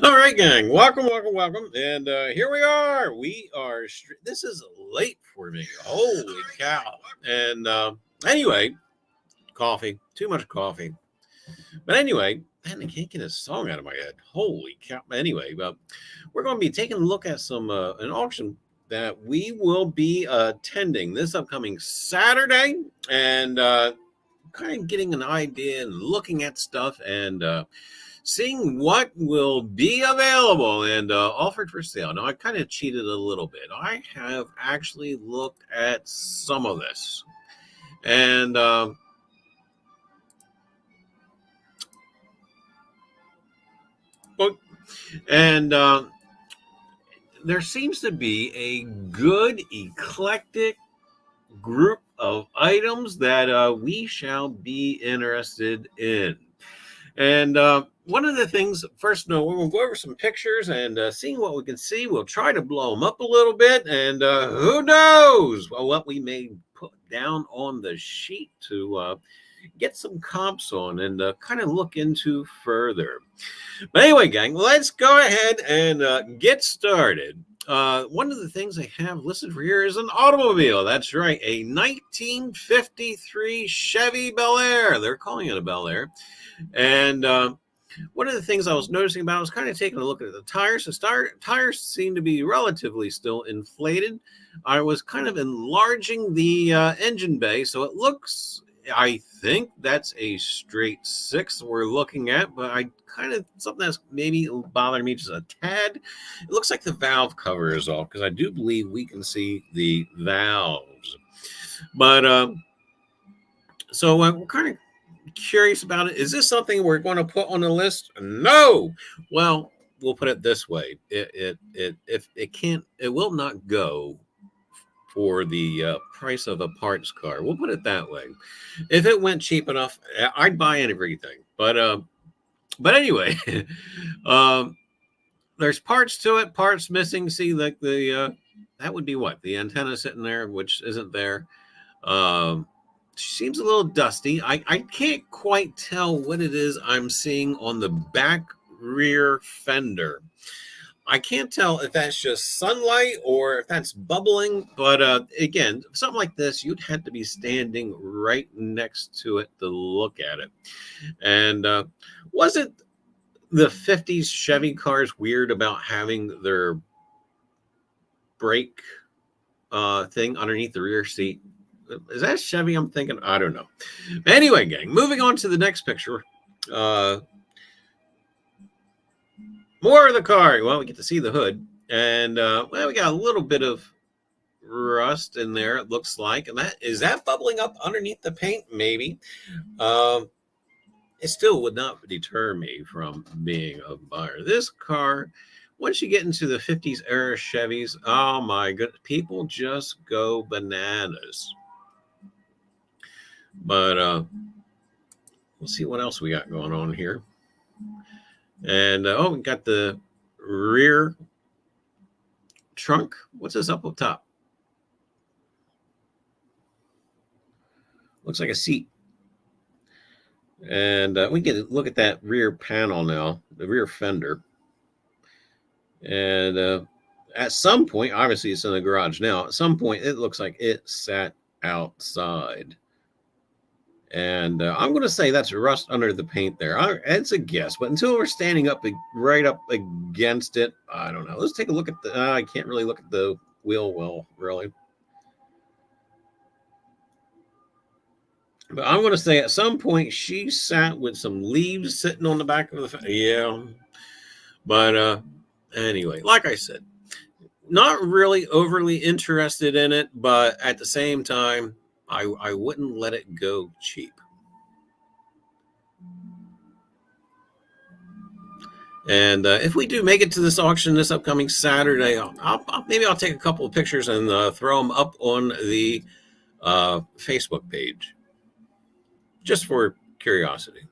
All right, gang. Welcome. And here we are. This is late for me. Holy cow. And anyway, coffee. Too much coffee. But anyway, man, I can't get a song out of my head. Holy cow. Anyway, we're going to be taking a look at an auction that we will be attending this upcoming Saturday. And kind of getting an idea and looking at stuff and seeing what will be available and offered for sale. Now, I kind of cheated a little bit. I have actually looked at some of this. And there seems to be a good, eclectic group of items that we shall be interested in. And one of the things, first, no, we'll go over some pictures and seeing what we can see. We'll try to blow them up a little bit, and who knows what we may put down on the sheet to get some comps on and kind of look into further. But anyway, gang, let's go ahead and get started. One of the things I have listed for here is an automobile. That's right, a 1953 Chevy Bel Air. They're calling it a Bel Air. And one of the things I was noticing about was kind of taking a look at the tires. The tires seem to be relatively still inflated. I was kind of enlarging the engine bay, so it looks, I think that's a straight 6 we're looking at, but something that's maybe bothering me just a tad. It looks like the valve cover is off because I do believe we can see the valves. But so we're kind of curious about it. Is this something we're going to put on the list? No. Well, we'll put it this way: it will not go for the price of a parts car. We'll put it that way. If it went cheap enough, I'd buy everything. But anyway, there's parts to it. Parts missing. See, like that would be what the antenna sitting there, which isn't there. Seems a little dusty. I can't quite tell what it is I'm seeing on the back rear fender. I can't tell if that's just sunlight or if that's bubbling, but again, something like this, you'd have to be standing right next to it to look at it. And wasn't the 50s Chevy cars weird about having their brake thing underneath the rear seat? Is that Chevy I'm thinking? I don't know. Anyway, gang, moving on to the next picture. More of the car. Well, we get to see the hood. And, we got a little bit of rust in there, it looks like. And is that bubbling up underneath the paint? Maybe. It still would not deter me from being a buyer. This car, once you get into the 50s era Chevys, oh my goodness, people just go bananas. But we'll see what else we got going on here. And we got the rear trunk. What's this up top? Looks like a seat. And we get a look at that rear panel now, the rear fender. And at some point, obviously it's in the garage now, at some point it looks like it sat outside. And I'm going to say that's rust under the paint there. It's a guess, but until we're standing up right up against it, I don't know. Let's take a look at the, I can't really look at the wheel well, really. But I'm going to say at some point she sat with some leaves sitting on the back of the, yeah. But anyway, like I said, not really overly interested in it, but at the same time, I wouldn't let it go cheap. And if we do make it to this auction this upcoming Saturday, maybe I'll take a couple of pictures and throw them up on the Facebook page, just for curiosity.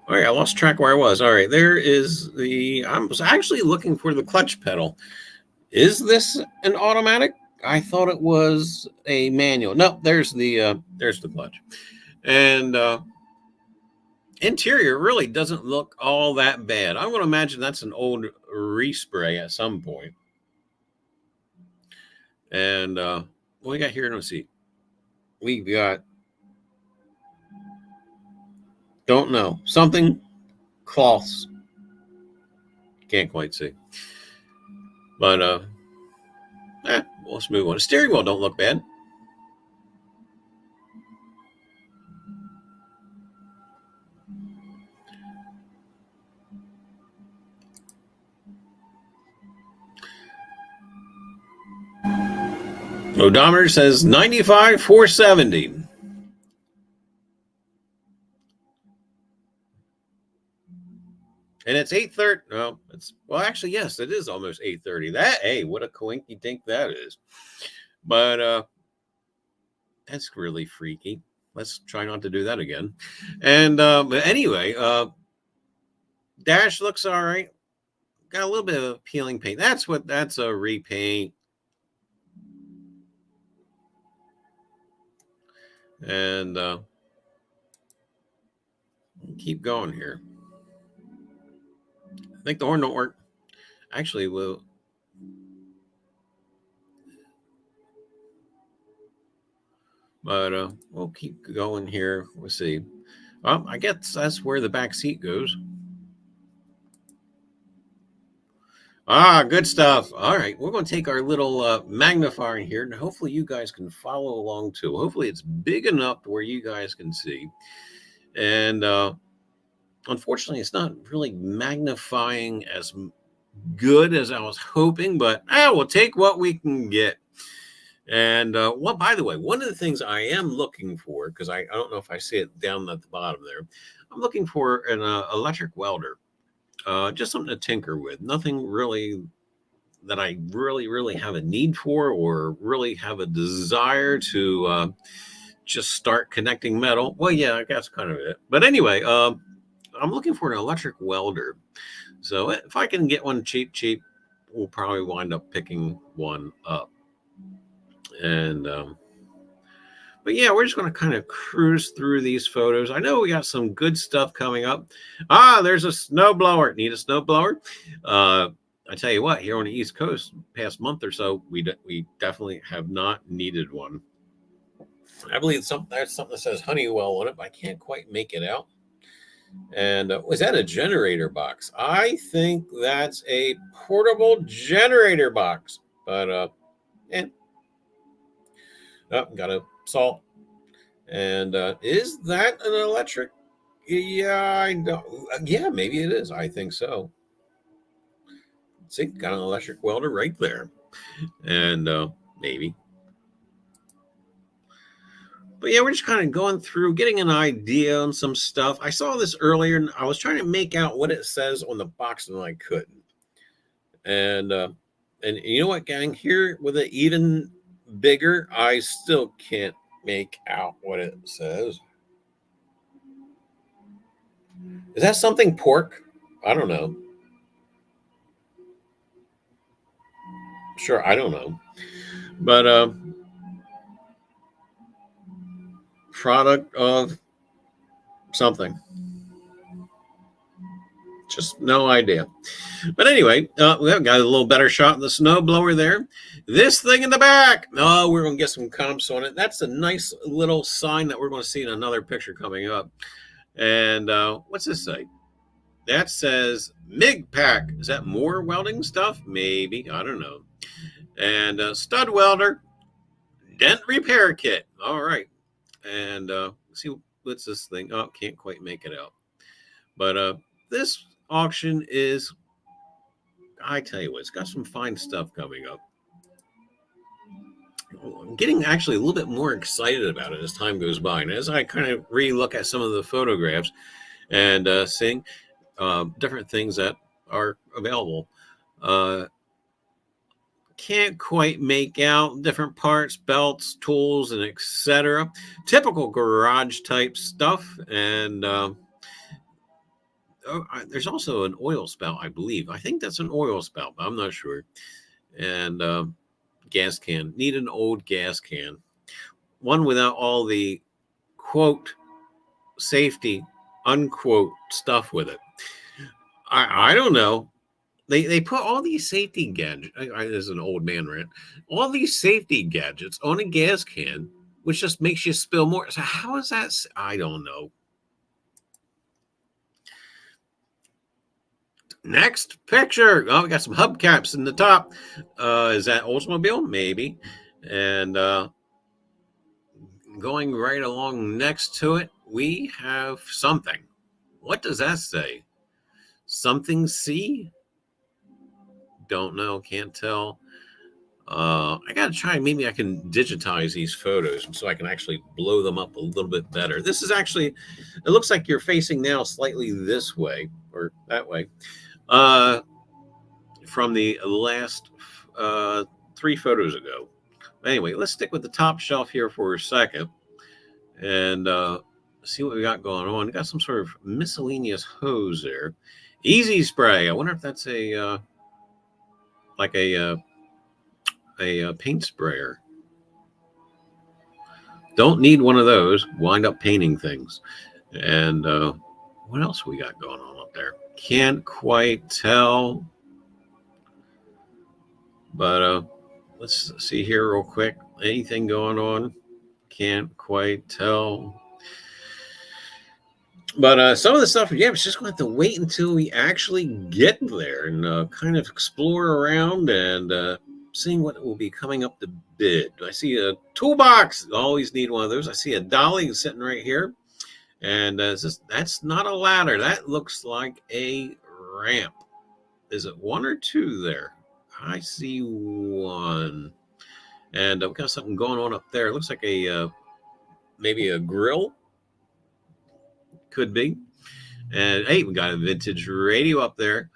All right, I lost track where I was. All right, there is I was actually looking for the clutch pedal. Is this an automatic? I thought it was a manual. No, there's the clutch. And interior really doesn't look all that bad. I would imagine that's an old respray at some point. And what we got here? Let's see. We've got, don't know, something cloths. Can't quite see. But let's move on. The steering wheel don't look bad. Odometer says 95,470. And it's 8:30. No, actually, yes, it is almost 8:30. Hey, what a coinky dink that is. But that's really freaky. Let's try not to do that again. And but anyway, dash looks all right. Got a little bit of peeling paint. That's a repaint. And keep going here. I think the horn don't work. Actually, we'll keep going here. We'll see. Well, I guess that's where the back seat goes. Good stuff. All right, we're going to take our little magnifier here, and hopefully you guys can follow along too. Hopefully it's big enough to where you guys can see. And unfortunately, it's not really magnifying as good as I was hoping, but we'll take what we can get. And by the way, one of the things I am looking for, because I don't know if I see it down at the bottom there, I'm looking for an electric welder. Just something to tinker with. Nothing really that I really have a need for or really have a desire to just start connecting metal. Well, yeah, I guess kind of it. But anyway, I'm looking for an electric welder. So if I can get one cheap, we'll probably wind up picking one up. And but yeah, we're just going to kind of cruise through these photos. I know we got some good stuff coming up. There's a snowblower. Need a snowblower? I tell you what, here on the East Coast, past month or so, we definitely have not needed one. I believe there's something that says Honeywell on it, but I can't quite make it out. And was that a generator box? I think that's a portable generator box. But got a salt. And is that an electric? Yeah, I don't. Yeah, maybe it is. I think so. See, got an electric welder right there. And maybe. But yeah, we're just kind of going through, getting an idea on some stuff. I saw this earlier, and I was trying to make out what it says on the box, and I couldn't. And you know what, gang? Here with it even bigger, I still can't make out what it says. Is that something pork? I don't know. Sure, I don't know. But product of something. Just no idea. But anyway, we have got a little better shot of the snowblower there. This thing in the back. We're going to get some comps on it. That's a nice little sign that we're going to see in another picture coming up. And what's this say? That says MIG pack. Is that more welding stuff? Maybe. I don't know. And stud welder. Dent repair kit. All right. And see, what's this thing? Can't quite make it out. But this auction is, I tell you what, it's got some fine stuff coming up. I'm getting actually a little bit more excited about it as time goes by. And as I kind of re-look at some of the photographs and seeing different things that are available, can't quite make out different parts, belts, tools, and etc. Typical garage type stuff. And there's also an oil spout, I believe. I think that's an oil spout, but I'm not sure. And gas can. Need an old gas can. One without all the, quote, safety unquote stuff with it. I don't know. They put all these safety gadgets. This is an old man rant. All these safety gadgets on a gas can, which just makes you spill more. So how is that? I don't know. Next picture. Oh, we got some hubcaps in the top. Is that Oldsmobile? Maybe. And going right along next to it, we have something. What does that say? Something C? Don't know. Can't tell. I gotta try. Maybe I can digitize these photos so I can actually blow them up a little bit better. This is actually. It looks like you're facing now slightly this way or that way. From the last 3 photos ago. Anyway, let's stick with the top shelf here for a second and see what we got going on. We got some sort of miscellaneous hose there. Easy spray. I wonder if that's a like a paint sprayer. Don't need one of those. Wind up painting things. And what else we got going on up there? Can't quite tell. But let's see here real quick. Anything going on? Can't quite tell. But some of the stuff, yeah, it's just going to have to wait until we actually get there and kind of explore around and seeing what will be coming up to bid. I see a toolbox. Always need one of those. I see a dolly sitting right here. And that's not a ladder. That looks like a ramp. Is it 1 or 2 there? I see 1. And we got something going on up there. It looks like a maybe a grill. Could be. And hey, we got a vintage radio up there.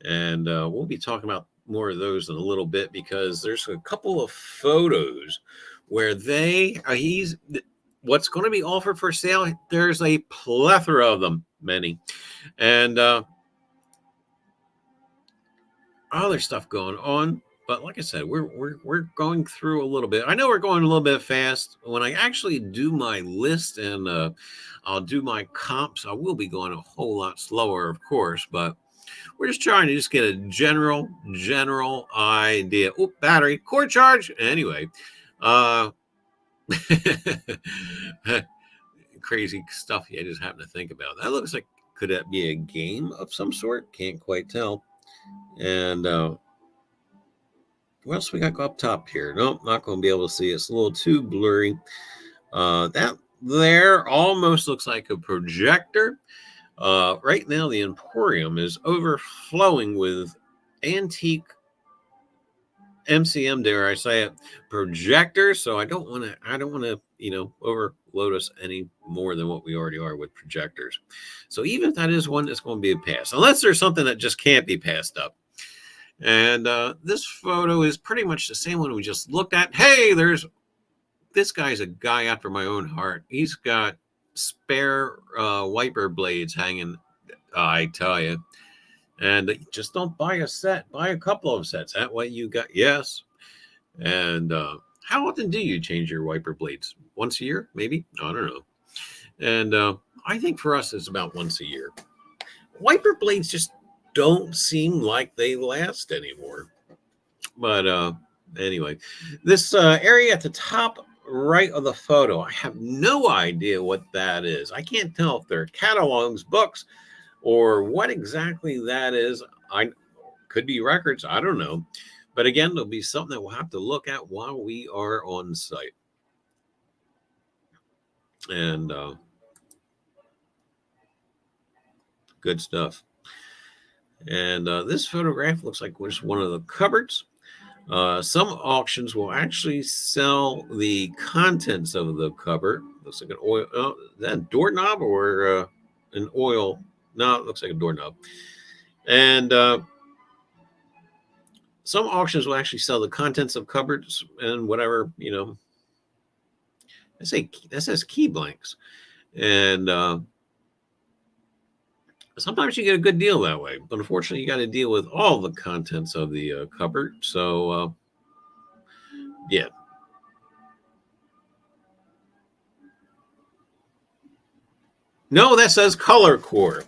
And we'll be talking about more of those in a little bit because there's a couple of photos where he's what's going to be offered for sale. There's a plethora of them, many. And other stuff going on. But like I said, we're going through a little bit. I know we're going a little bit fast. When I actually do my list and I'll do my comps, I will be going a whole lot slower, of course. But we're just trying to just get a general idea. Oh, battery, cord charge. Anyway, crazy stuff I just happen to think about. That looks like, could that be a game of some sort? Can't quite tell. And what else we got up top here? Nope, not going to be able to see. It's a little too blurry. That there almost looks like a projector. Right now, the Emporium is overflowing with antique MCM, dare I say it, projectors. So I don't want to, overload us any more than what we already are with projectors. So even if that is one that's going to be a pass, unless there's something that just can't be passed up. And this photo is pretty much the same one we just looked at. Hey, this guy's a guy after my own heart. He's got spare wiper blades hanging, I tell you. And just don't buy a set. Buy a couple of sets. That way you got, yes. And how often do you change your wiper blades? Once a year, maybe? I don't know. And I think for us, it's about once a year. Wiper blades just don't seem like they last anymore. But anyway, this area at the top right of the photo, I have no idea what that is. I can't tell if they're catalogs, books, or what exactly that is. I could be records. I don't know. But again, there'll be something that we'll have to look at while we are on site. And good stuff. And this photograph looks like just one of the cupboards. Some auctions will actually sell the contents of the cupboard. Looks like an oil. Oh, is that a doorknob or an oil? No, it looks like a doorknob. And some auctions will actually sell the contents of cupboards and whatever, that says key blanks. And sometimes you get a good deal that way. But unfortunately, you got to deal with all the contents of the cupboard. So, yeah. No, that says color core.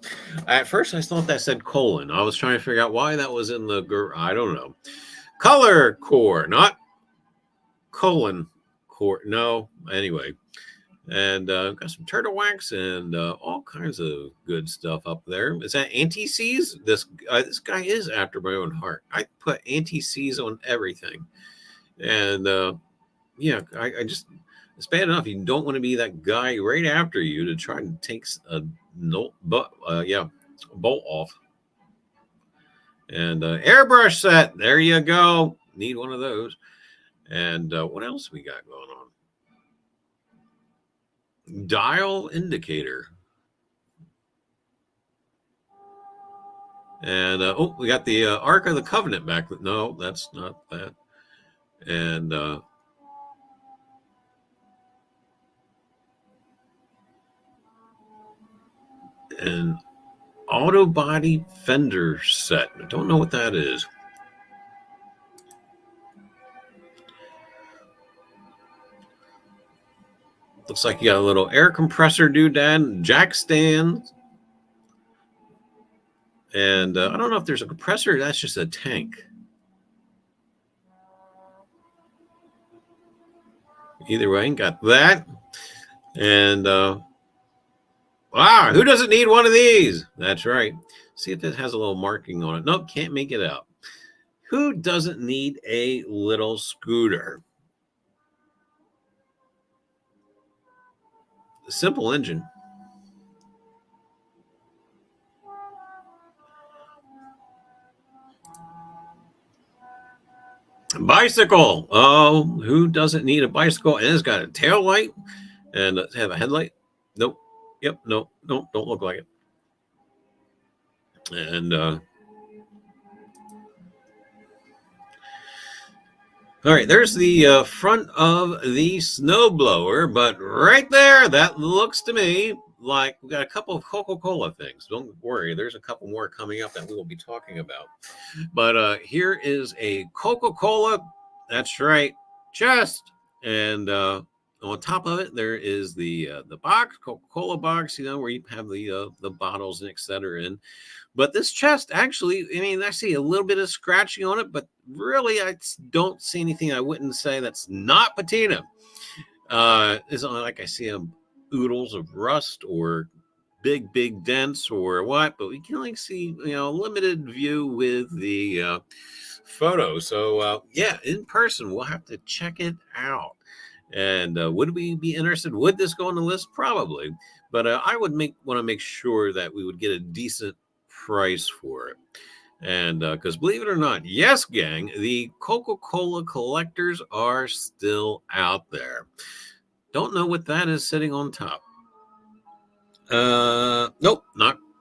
At first, I thought that said colon. I was trying to figure out why that was in the. I don't know. Color core, not colon core. No, anyway. And got some turtle wax and all kinds of good stuff up there. Is that anti-seize? This guy is after my own heart. I put anti-seize on everything, and yeah, I just it's bad enough. You don't want to be that guy right after you to try and take a no, but yeah, bolt off. And airbrush set. There you go. Need one of those. And what else we got going on? Dial indicator. And oh, we got the Ark of the Covenant back. No, that's not that. And an auto body fender set. I don't know what that is. Looks like you got a little air compressor doodad, jack stand. And I don't know if there's a compressor. That's just a tank. Either way, got that. And wow, who doesn't need one of these? That's right. See if it has a little marking on it. Nope, can't make it out. Who doesn't need a little scooter? A simple engine. Bicycle. Oh, who doesn't need a bicycle? And it's got a tail light and have a headlight. Nope. Yep. Nope. Nope. Don't look like it. And all right, there's the front of the snowblower, but right there, that looks to me like we got a couple of Coca-Cola things. Don't worry, there's a couple more coming up that we will be talking about. But here is a Coca-Cola, that's right, chest. And on top of it, there is the box, Coca-Cola box, you know, where you have the bottles and et cetera in. But this chest, actually, I mean, I see a little bit of scratching on it, but really, I don't see anything I wouldn't say that's not patina. It's not like I see oodles of rust or big dents or what, but we can only see, you know, limited view with the photo. So, yeah, in person, we'll have to check it out. And would we be interested? Would this go on the list? Probably. But I would want to make sure that we would get a decent price for it. And because believe it or not, yes, gang, the Coca-Cola collectors are still out there. Don't know what that is sitting on top. Nope,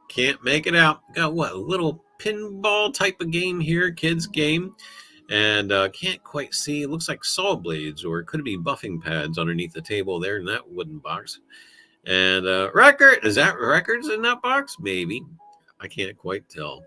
can't make it out. Got what, a little pinball type of game here, kids game. And can't quite see. It looks like saw blades, or it could be buffing pads underneath the table there in that wooden box. And record, is that records in that box? Maybe. I can't quite tell.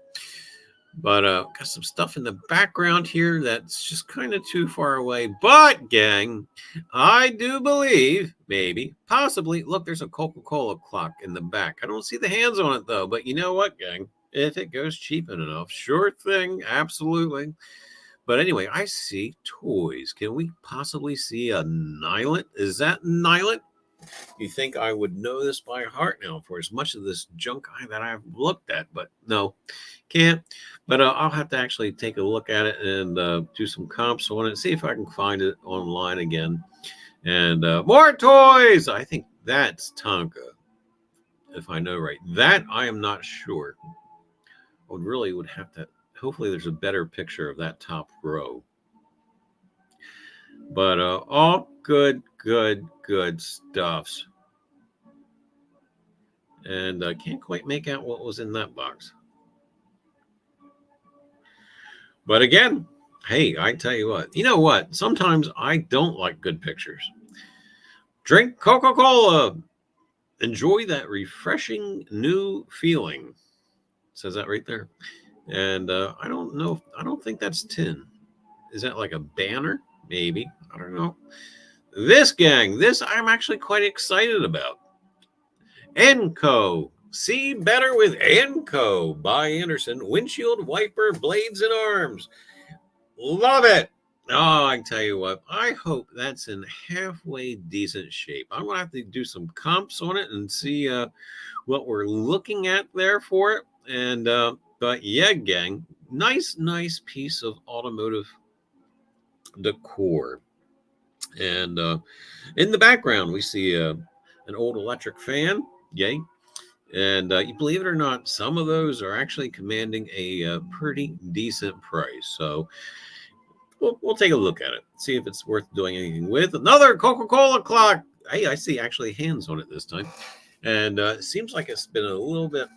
But got some stuff in the background here that's just kind of too far away. But, gang, I do believe, maybe, possibly, look, there's a Coca-Cola clock in the back. I don't see the hands on it, though. But you know what, gang? If it goes cheap enough, sure thing, absolutely. But anyway, I see toys. Can we possibly see a Nylet? Is that Nylet? You think I would know this by heart now for as much of this junk that I've looked at, but no, can't. But I'll have to actually take a look at it and do some comps on it, see if I can find it online again. And more toys. I think that's Tonka, if I know right. That I am not sure. I would have to. Hopefully, there's a better picture of that top row. But all good stuffs. And I can't quite make out what was in that box. But again, hey, I tell you what. You know what? Sometimes I don't like good pictures. Drink Coca-Cola. Enjoy that refreshing new feeling. It says that right there. And I don't know. I don't think that's tin. Is that like a banner? Maybe. I don't know. This gang, this I'm actually quite excited about. Co. See better with Co. by Anderson. Windshield wiper blades and arms. Love it. Oh, I can tell you what. I hope that's in halfway decent shape. I'm gonna have to do some comps on it and see what we're looking at there for it. And but yeah, gang, nice piece of automotive decor. And in the background, we see an old electric fan. Yay. And you believe it or not, some of those are actually commanding a pretty decent price. So we'll take a look at it, see if it's worth doing anything with. Another Coca-Cola clock. Hey, I see actually hands on it this time. And it seems like it's been a little bit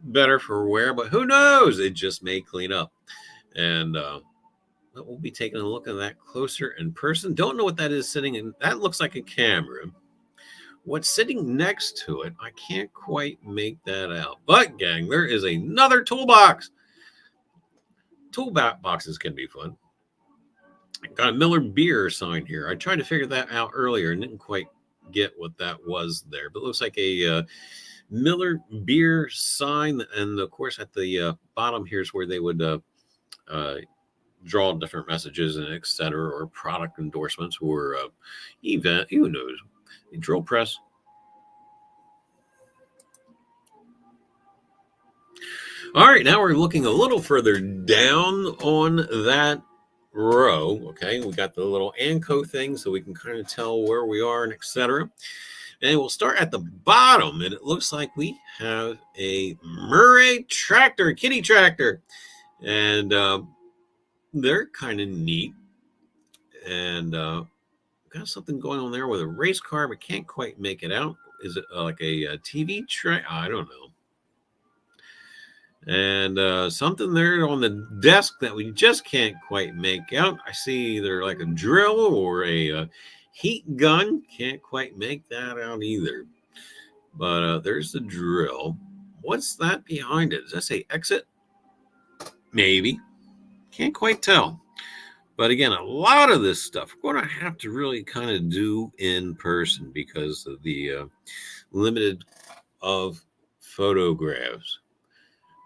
better for wear, but who knows? It just may clean up. And we'll be taking a look at that closer in person. Don't know what that is sitting in. That looks like a camera. What's sitting next to it, I can't quite make that out. But, gang, there is another toolbox. Toolboxes can be fun. Got a Miller Beer sign here. I tried to figure that out earlier and didn't quite get what that was there. But it looks like a Miller Beer sign. And, of course, at the bottom here's where they would draw different messages and et cetera, or product endorsements or event. Who knows? Drill press. All right, now we're looking a little further down on that row. Okay, we got the little ANCO thing so we can kind of tell where we are and etc. And we'll start at the bottom, and it looks like we have a Murray tractor, kitty tractor, and they're kind of neat. And got something going on there with a race car, but can't quite make it out. Is it like a TV track? I don't know. And something there on the desk that we just can't quite make out. I see either like a drill or a heat gun. Can't quite make that out either. But there's the drill. What's that behind it? Does that say exit? Maybe. Can't quite tell. But again, a lot of this stuff we're going to have to really kind of do in person because of the limited of photographs.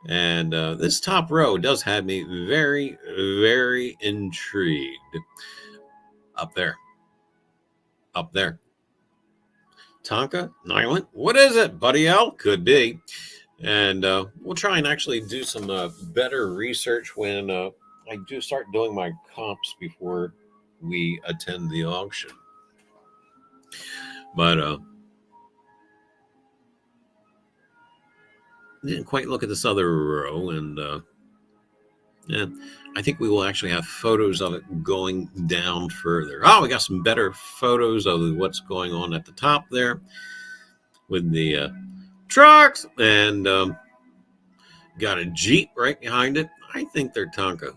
And this top row does have me very, very intrigued. Up there. Up there. Tonka, Nyland. What is it? Buddy L? Could be. And we'll try and actually do some better research when I do start doing my comps before we attend the auction. But didn't quite look at this other row, and yeah, I think we will actually have photos of it going down further. Oh, we got some better photos of what's going on at the top there with the trucks, and got a Jeep right behind it. I think they're Tonka.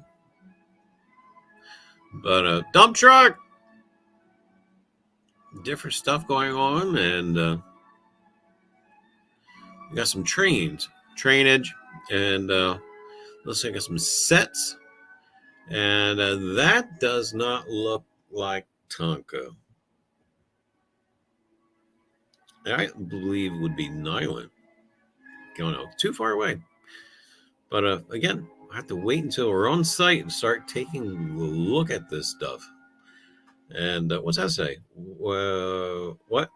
But a dump truck, different stuff going on, and we got some trainage, and looks like I got some sets, and that does not look like Tonka. I believe would be Nyland. Going out too far away. But again, I have to wait until we're on site and start taking a look at this stuff. And what's that say? What?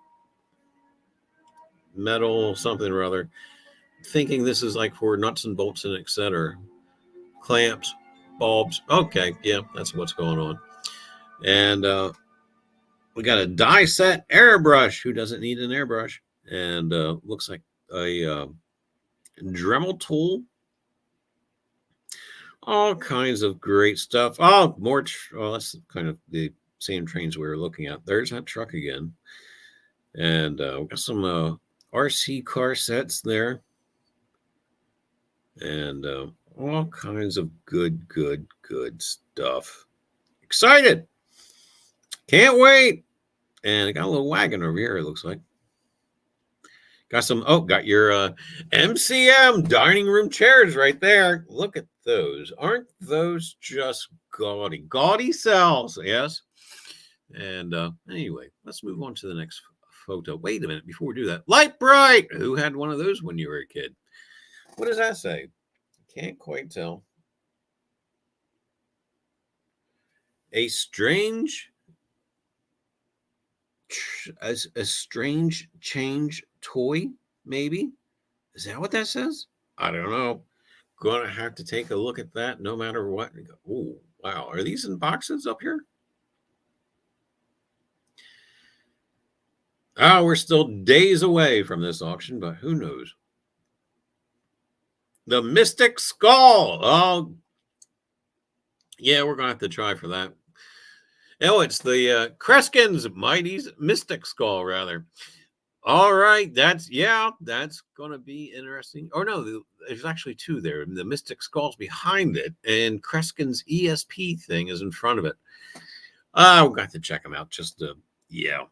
Metal something or other. Thinking this is like for nuts and bolts and etc. Clamps, bulbs. Okay, yeah, that's what's going on. And we got a die set airbrush. Who doesn't need an airbrush? And looks like a Dremel tool. All kinds of great stuff. Oh, more. That's kind of the same trains we were looking at. There's that truck again. And we got some RC car sets there. And all kinds of good stuff. Excited. Can't wait. And I got a little wagon over here, it looks like. Got your MCM dining room chairs right there. Look at those. Aren't those just gaudy? Gaudy cells, yes. And anyway, let's move on to the next photo. Wait a minute, before we do that. Light Bright! Who had one of those when you were a kid? What does that say? Can't quite tell. A strange change toy, maybe? Is that what that says? I don't know. Gonna have to take a look at that no matter what. Oh, wow. Are these in boxes up here? Oh, we're still days away from this auction, but who knows? The Mystic Skull. Oh, yeah, we're going to have to try for that. Oh, it's the Kreskin's Mighty's Mystic Skull, rather. All right, that's going to be interesting. Or no, there's actually two there. The Mystic Skull's behind it, and Kreskin's ESP thing is in front of it. We've got to check them out. Just yeah.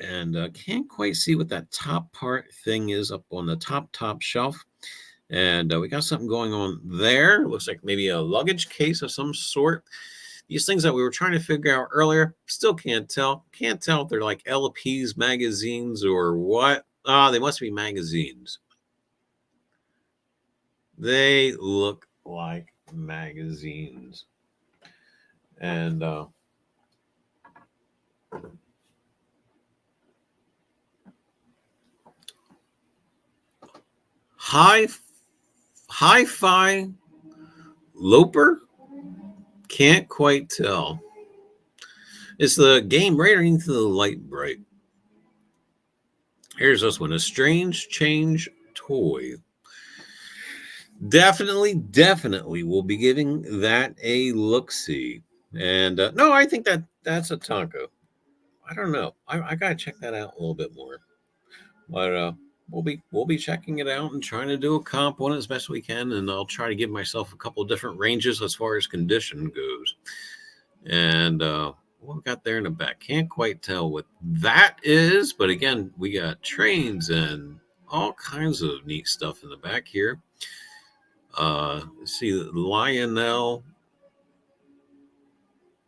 And can't quite see what that top part thing is up on the top shelf. And we got something going on there. Looks like maybe a luggage case of some sort. These things that we were trying to figure out earlier, still can't tell. Can't tell if they're like LPs, magazines, or what. They must be magazines. They look like magazines. And Hi-Fi Loper? Can't quite tell. It's the game right underneath the Light Bright. Here's this one. A strange change toy. Definitely we'll be giving that a look-see. And no, I think that's a Tonka. I don't know. I gotta check that out a little bit more. But we'll be checking it out and trying to do a comp on it as best we can, and I'll try to give myself a couple of different ranges as far as condition goes. And what we got there in the back, can't quite tell what that is, but again, we got trains and all kinds of neat stuff in the back here. See the Lionel,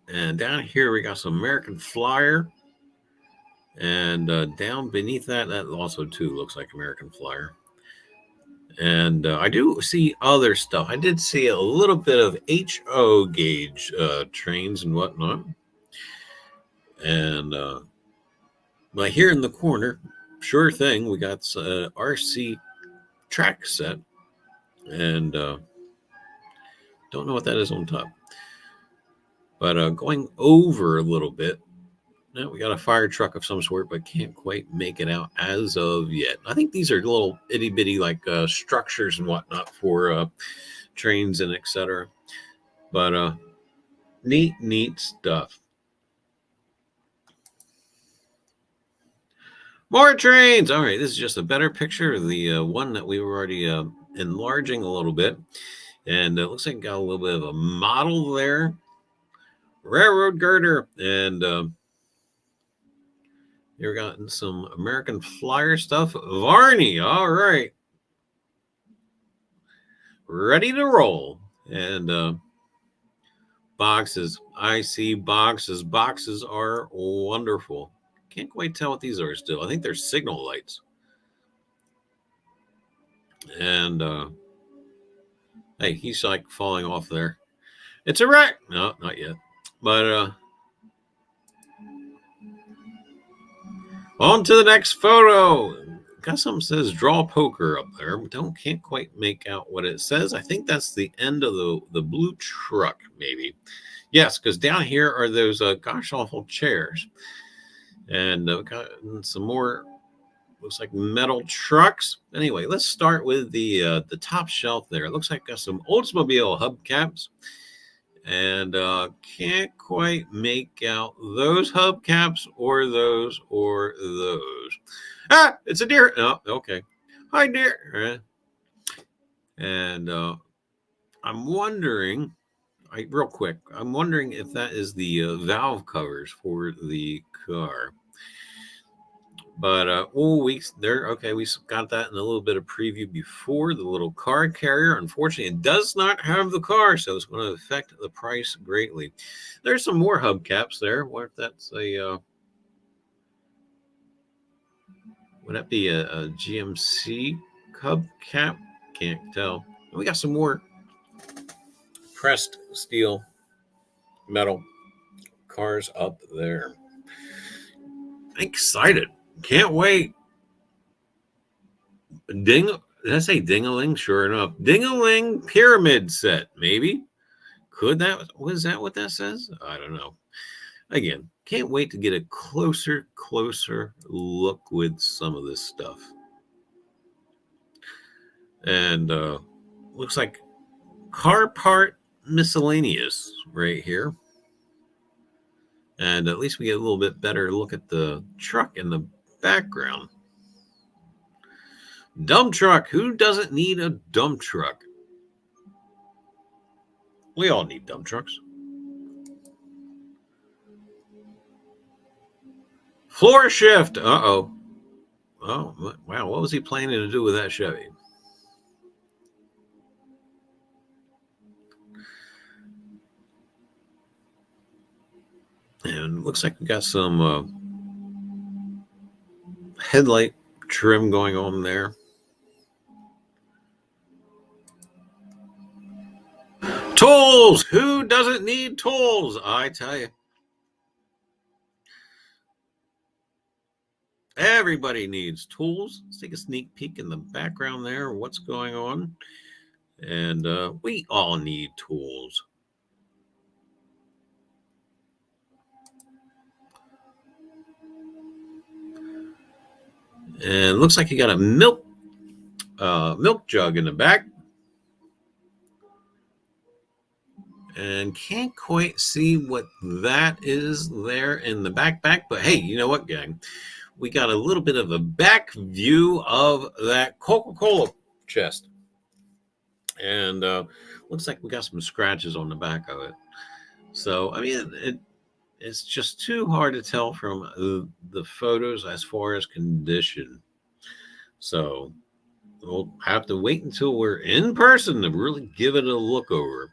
and down here we got some American Flyer. And down beneath that also too looks like American Flyer. And I do see other stuff. I did see a little bit of HO gauge trains and whatnot. And but here in the corner, sure thing, we got RC track set. And don't know what that is on top. But going over a little bit, now we got a fire truck of some sort, but can't quite make it out as of yet. I think these are little itty bitty like structures and whatnot for trains and etc. But neat stuff. More trains. All right, this is just a better picture of the one that we were already enlarging a little bit, and it looks like it got a little bit of a model there. Railroad girder, and you've gotten some American Flyer stuff. Varney, all right. Ready to roll. And boxes. I see boxes. Boxes are wonderful. Can't quite tell what these are still. I think they're signal lights. And hey, he's like falling off there. It's a wreck. No, not yet. But on to the next photo. Got something says draw poker up there. Can't quite make out what it says. I think that's the end of the blue truck, maybe. Yes, because down here are those gosh awful chairs. And got some more, looks like metal trucks. Anyway, let's start with the top shelf there. It looks like got some Oldsmobile hubcaps. And can't quite make out those hubcaps or those. Ah, it's a deer. Oh, okay. Hi, deer. And I'm wondering, real quick, I'm wondering if that is the valve covers for the car. But we got that in a little bit of preview before. The little car carrier, unfortunately, it does not have the car, so it's going to affect the price greatly. There's some more hubcaps there. What if that's a Would that be a GMC Cub cap? Can't tell. We got some more pressed steel metal cars up there. Excited. Can't wait. Did I say ding-a-ling? Sure enough. Ding-a-ling pyramid set, maybe. Was that what that says? I don't know. Again, can't wait to get a closer look with some of this stuff. And looks like car part miscellaneous right here. And at least we get a little bit better look at the truck in the background. Dump truck. Who doesn't need a dump truck? We all need dump trucks. Floor shift. Uh-oh. Oh, wow. What was he planning to do with that Chevy? And looks like we got some headlight trim going on there. Tools! Who doesn't need tools? I tell you. Everybody needs tools. Let's take a sneak peek in the background there. What's going on? And we all need tools. And looks like you got a milk jug in the back. And can't quite see what that is there in the backpack. But hey, you know what, gang? We got a little bit of a back view of that Coca-Cola chest. And looks like we got some scratches on the back of it. So, I mean, it's just too hard to tell from the photos as far as condition. So we'll have to wait until we're in person to really give it a look over.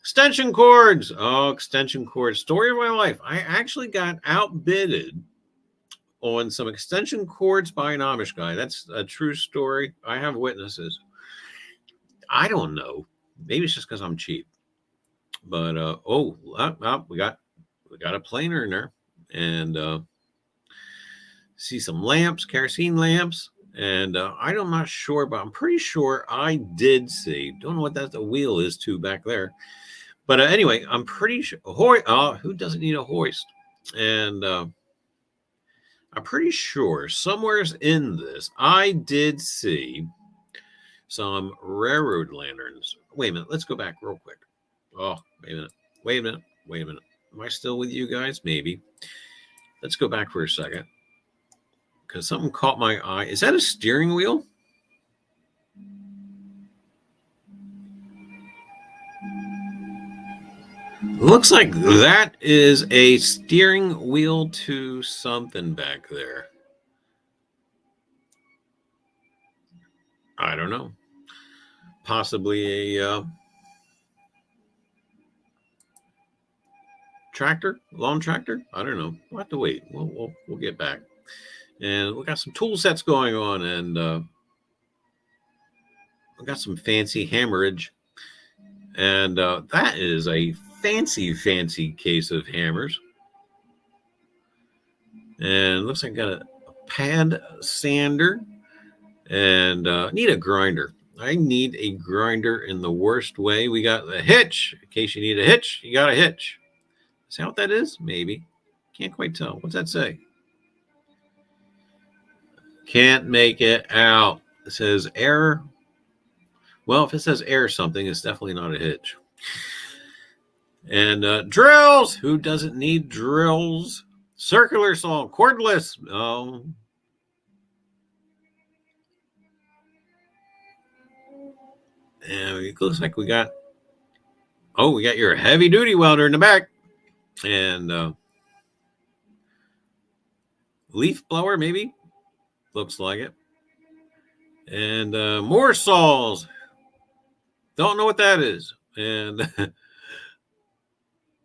Extension cords. Oh, extension cords. Story of my life. I actually got outbidded on some extension cords by an Amish guy. That's a true story. I have witnesses. I don't know. Maybe it's just because I'm cheap. But we got a planer in there, and see some lamps, kerosene lamps, and I'm not sure, but I'm pretty sure I did see. Don't know what the wheel is too back there, but anyway, I'm pretty sure. Who doesn't need a hoist? And I'm pretty sure somewhere's in this I did see some railroad lanterns. Wait a minute. Let's go back real quick. Oh, wait a minute. Am I still with you guys? Maybe. Let's go back for a second, because something caught my eye. Is that a steering wheel? Looks like that is a steering wheel to something back there. I don't know. Possibly a tractor, lawn tractor. I don't know. We'll have to wait. We'll get back. And we got some tool sets going on, and we got some fancy hammerage, and that is a fancy case of hammers. And looks like I got a pad sander, and need a grinder. I need a grinder in the worst way. We got a hitch. In case you need a hitch, you got a hitch. Is that what that is? Maybe. Can't quite tell. What's that say? Can't make it out. It says error. Well, if it says error something, it's definitely not a hitch. And drills. Who doesn't need drills? Circular saw, cordless. Oh. And it looks like we got your heavy duty welder in the back. And leaf blower, maybe. Looks like it. And more saws. Don't know what that is. And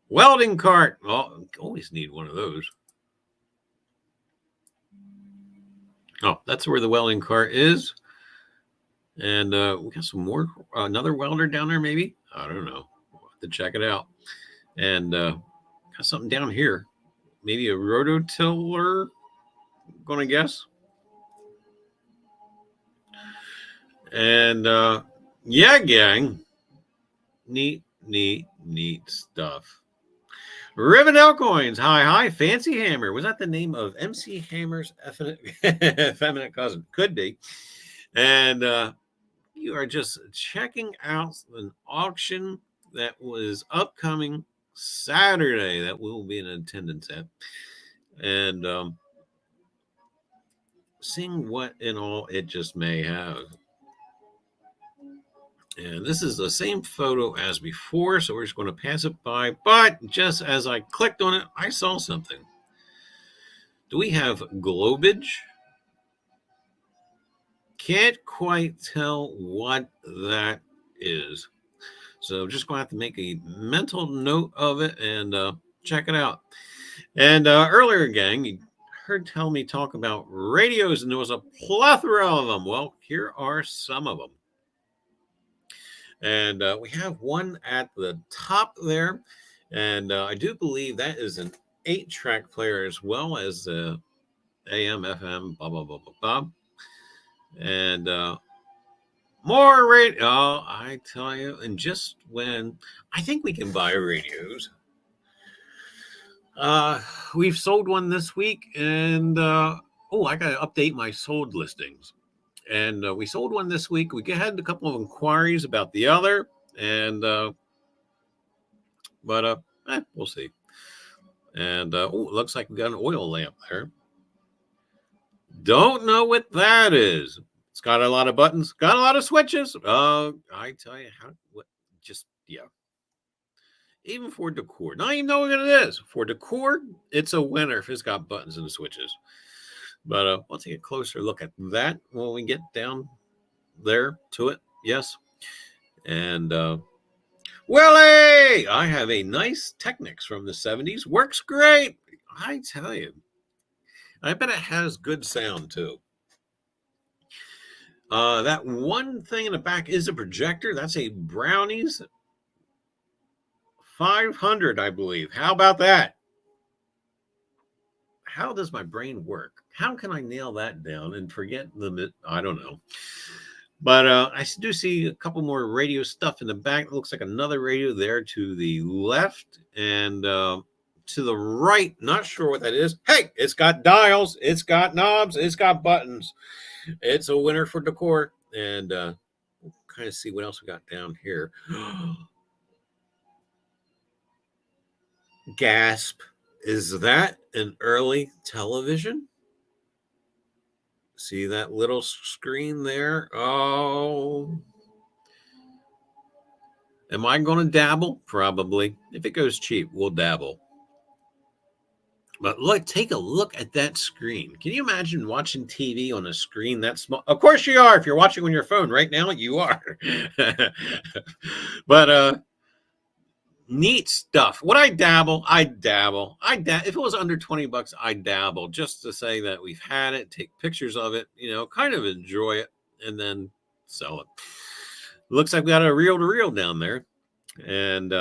welding cart. Oh, always need one of those. Oh, that's where the welding cart is. And we got some more, another welder down there, maybe. I don't know. We'll have to check it out. And got something down here. Maybe a rototiller, I'm gonna guess. And yeah, gang. Neat stuff. Rivendell coins. Hi. Fancy Hammer. Was that the name of MC Hammer's effeminate cousin? Could be. And you are just checking out an auction that was upcoming Saturday that we will be in attendance at. And seeing what in all it just may have. And this is the same photo as before, so we're just going to pass it by. But just as I clicked on it, I saw something. Do we have globage? Can't quite tell what that is. So just going to have to make a mental note of it and check it out. And earlier, gang, you heard me talk about radios, and there was a plethora of them. Well, here are some of them. And we have one at the top there. And I do believe that is an 8-track player as well as AM, FM, blah, blah, blah, blah, blah. And more radio. Oh, I tell you, and just when I think we can buy radios. We've sold one this week, and I got to update my sold listings. And we sold one this week. We had a couple of inquiries about the other, and but we'll see. And looks like we got an oil lamp there. Don't know what that is. It's got a lot of buttons, got a lot of switches. I tell you yeah. Even for decor, not even knowing what it is. For decor, it's a winner if it's got buttons and switches. But we'll take a closer look at that when we get down there to it. Yes. And Willie, I have a nice Technics from the 70s. Works great. I tell you. I bet it has good sound too. That one thing in the back is a projector. That's a Brownies 500, I believe. How about that? How does my brain work? How can I nail that down and forget the? I don't know. But I do see a couple more radio stuff in the back. It looks like another radio there to the left and to the right. Not sure what that is. Hey, it's got dials. It's got knobs. It's got buttons. It's a winner for decor. And we'll kind of see what else we got down here. Gasp. Is that an early television? See that little screen there? Oh. Am I going to dabble? Probably. If it goes cheap, we'll dabble. But look, take a look at that screen. Can you imagine watching TV on a screen that small? Of course you are. If you're watching on your phone right now, you are. But neat stuff. Would I dabble? I'd dabble. If it was under $20, I'd dabble just to say that we've had it, take pictures of it, kind of enjoy it, and then sell it. Looks like we got a reel-to-reel down there. And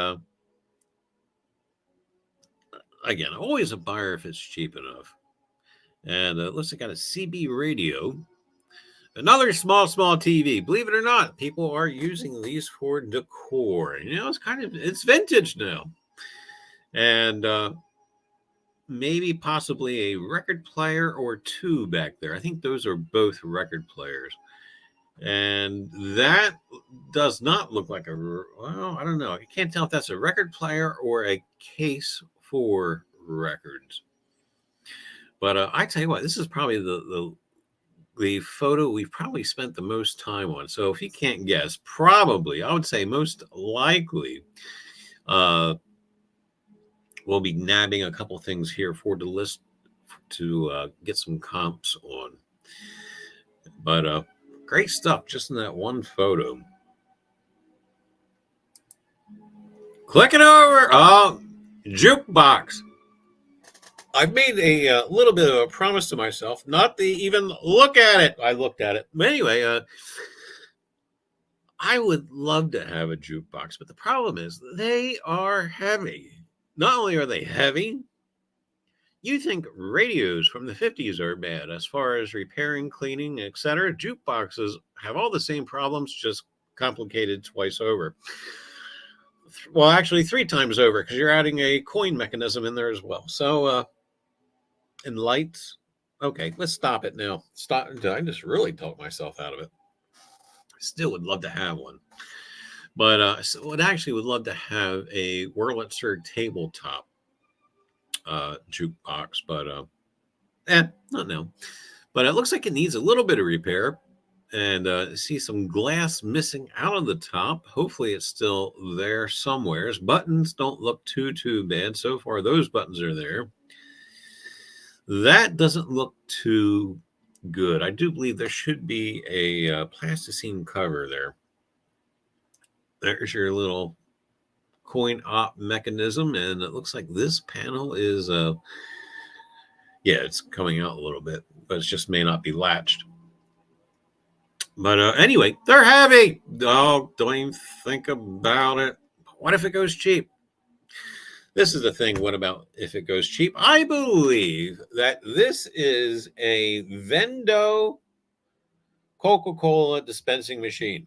again, always a buyer if it's cheap enough. And it looks like got a CB radio. Another small TV. Believe it or not, people are using these for decor. It's vintage now. And maybe possibly a record player or two back there. I think those are both record players. And that does not look like I don't know. I can't tell if that's a record player or a case for records. But I tell you what, this is probably the photo we've probably spent the most time on. So if you can't guess, probably, I would say most likely, we'll be nabbing a couple things here for the list to get some comps on. But great stuff just in that one photo. Clicking over. Jukebox. I've made a little bit of a promise to myself not to even look at it. I looked at it. But anyway, I would love to have a jukebox, but the problem is they are heavy. Not only are they heavy, you think radios from the 50s are bad as far as repairing, cleaning, etc. Jukeboxes have all the same problems, just complicated twice over. Well, actually, three times over because you're adding a coin mechanism in there as well. So, and lights. Okay, let's stop it now. Stop. I just really talked myself out of it. Still would love to have one. But would actually would love to have a Wurlitzer tabletop jukebox, but not now. But it looks like it needs a little bit of repair, and see some glass missing out of the top. Hopefully, it's still there somewhere. Buttons don't look too bad so far. Those buttons are there. That doesn't look too good. I do believe there should be a plasticine cover there. There's your little coin op mechanism, and it looks like this panel is yeah, it's coming out a little bit, but it just may not be latched. But anyway, they're heavy. Oh, don't even think about it. What if it goes cheap? This is the thing. What about if it goes cheap? I believe that this is a Vendo Coca-Cola dispensing machine.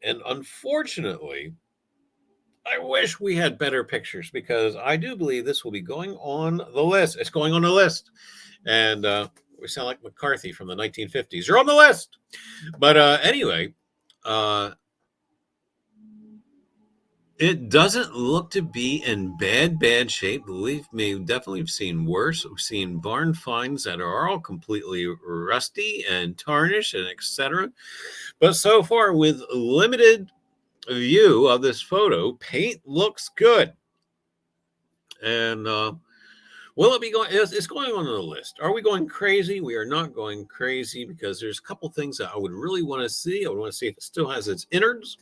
And unfortunately, I wish we had better pictures because I do believe this will be going on the list. It's going on the list. And we sound like McCarthy from the 1950s. You're on the list. But anyway, it doesn't look to be in bad shape. Believe me, we've definitely seen worse. We've seen barn finds that are all completely rusty and tarnished and etc. But so far, with limited view of this photo, paint looks good. And will it be going? It's going on the list. Are we going crazy? We are not going crazy because there's a couple things that I would really want to see. I would want to see if it still has its innards.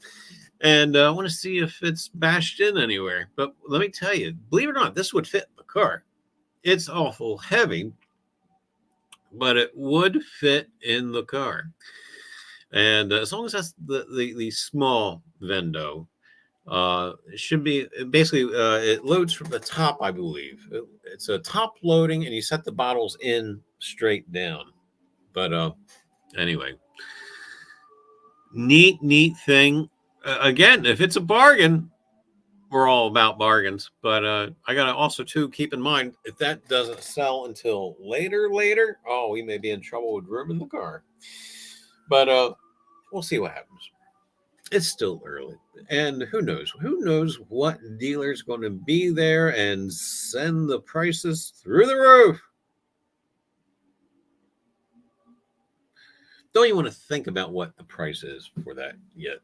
And I want to see if it's bashed in anywhere. But let me tell you, believe it or not, this would fit the car. It's awful heavy, but it would fit in the car. And as long as that's the small Vendo, it should be basically it loads from the top, I believe. It's a top loading, and you set the bottles in straight down. But anyway, neat thing. Again, if it's a bargain, we're all about bargains. But I got to also, too, keep in mind, if that doesn't sell until later, oh, we may be in trouble with room in the car. But we'll see what happens. It's still early. And who knows? Who knows what dealer's going to be there and send the prices through the roof? Don't even want to think about what the price is for that yet.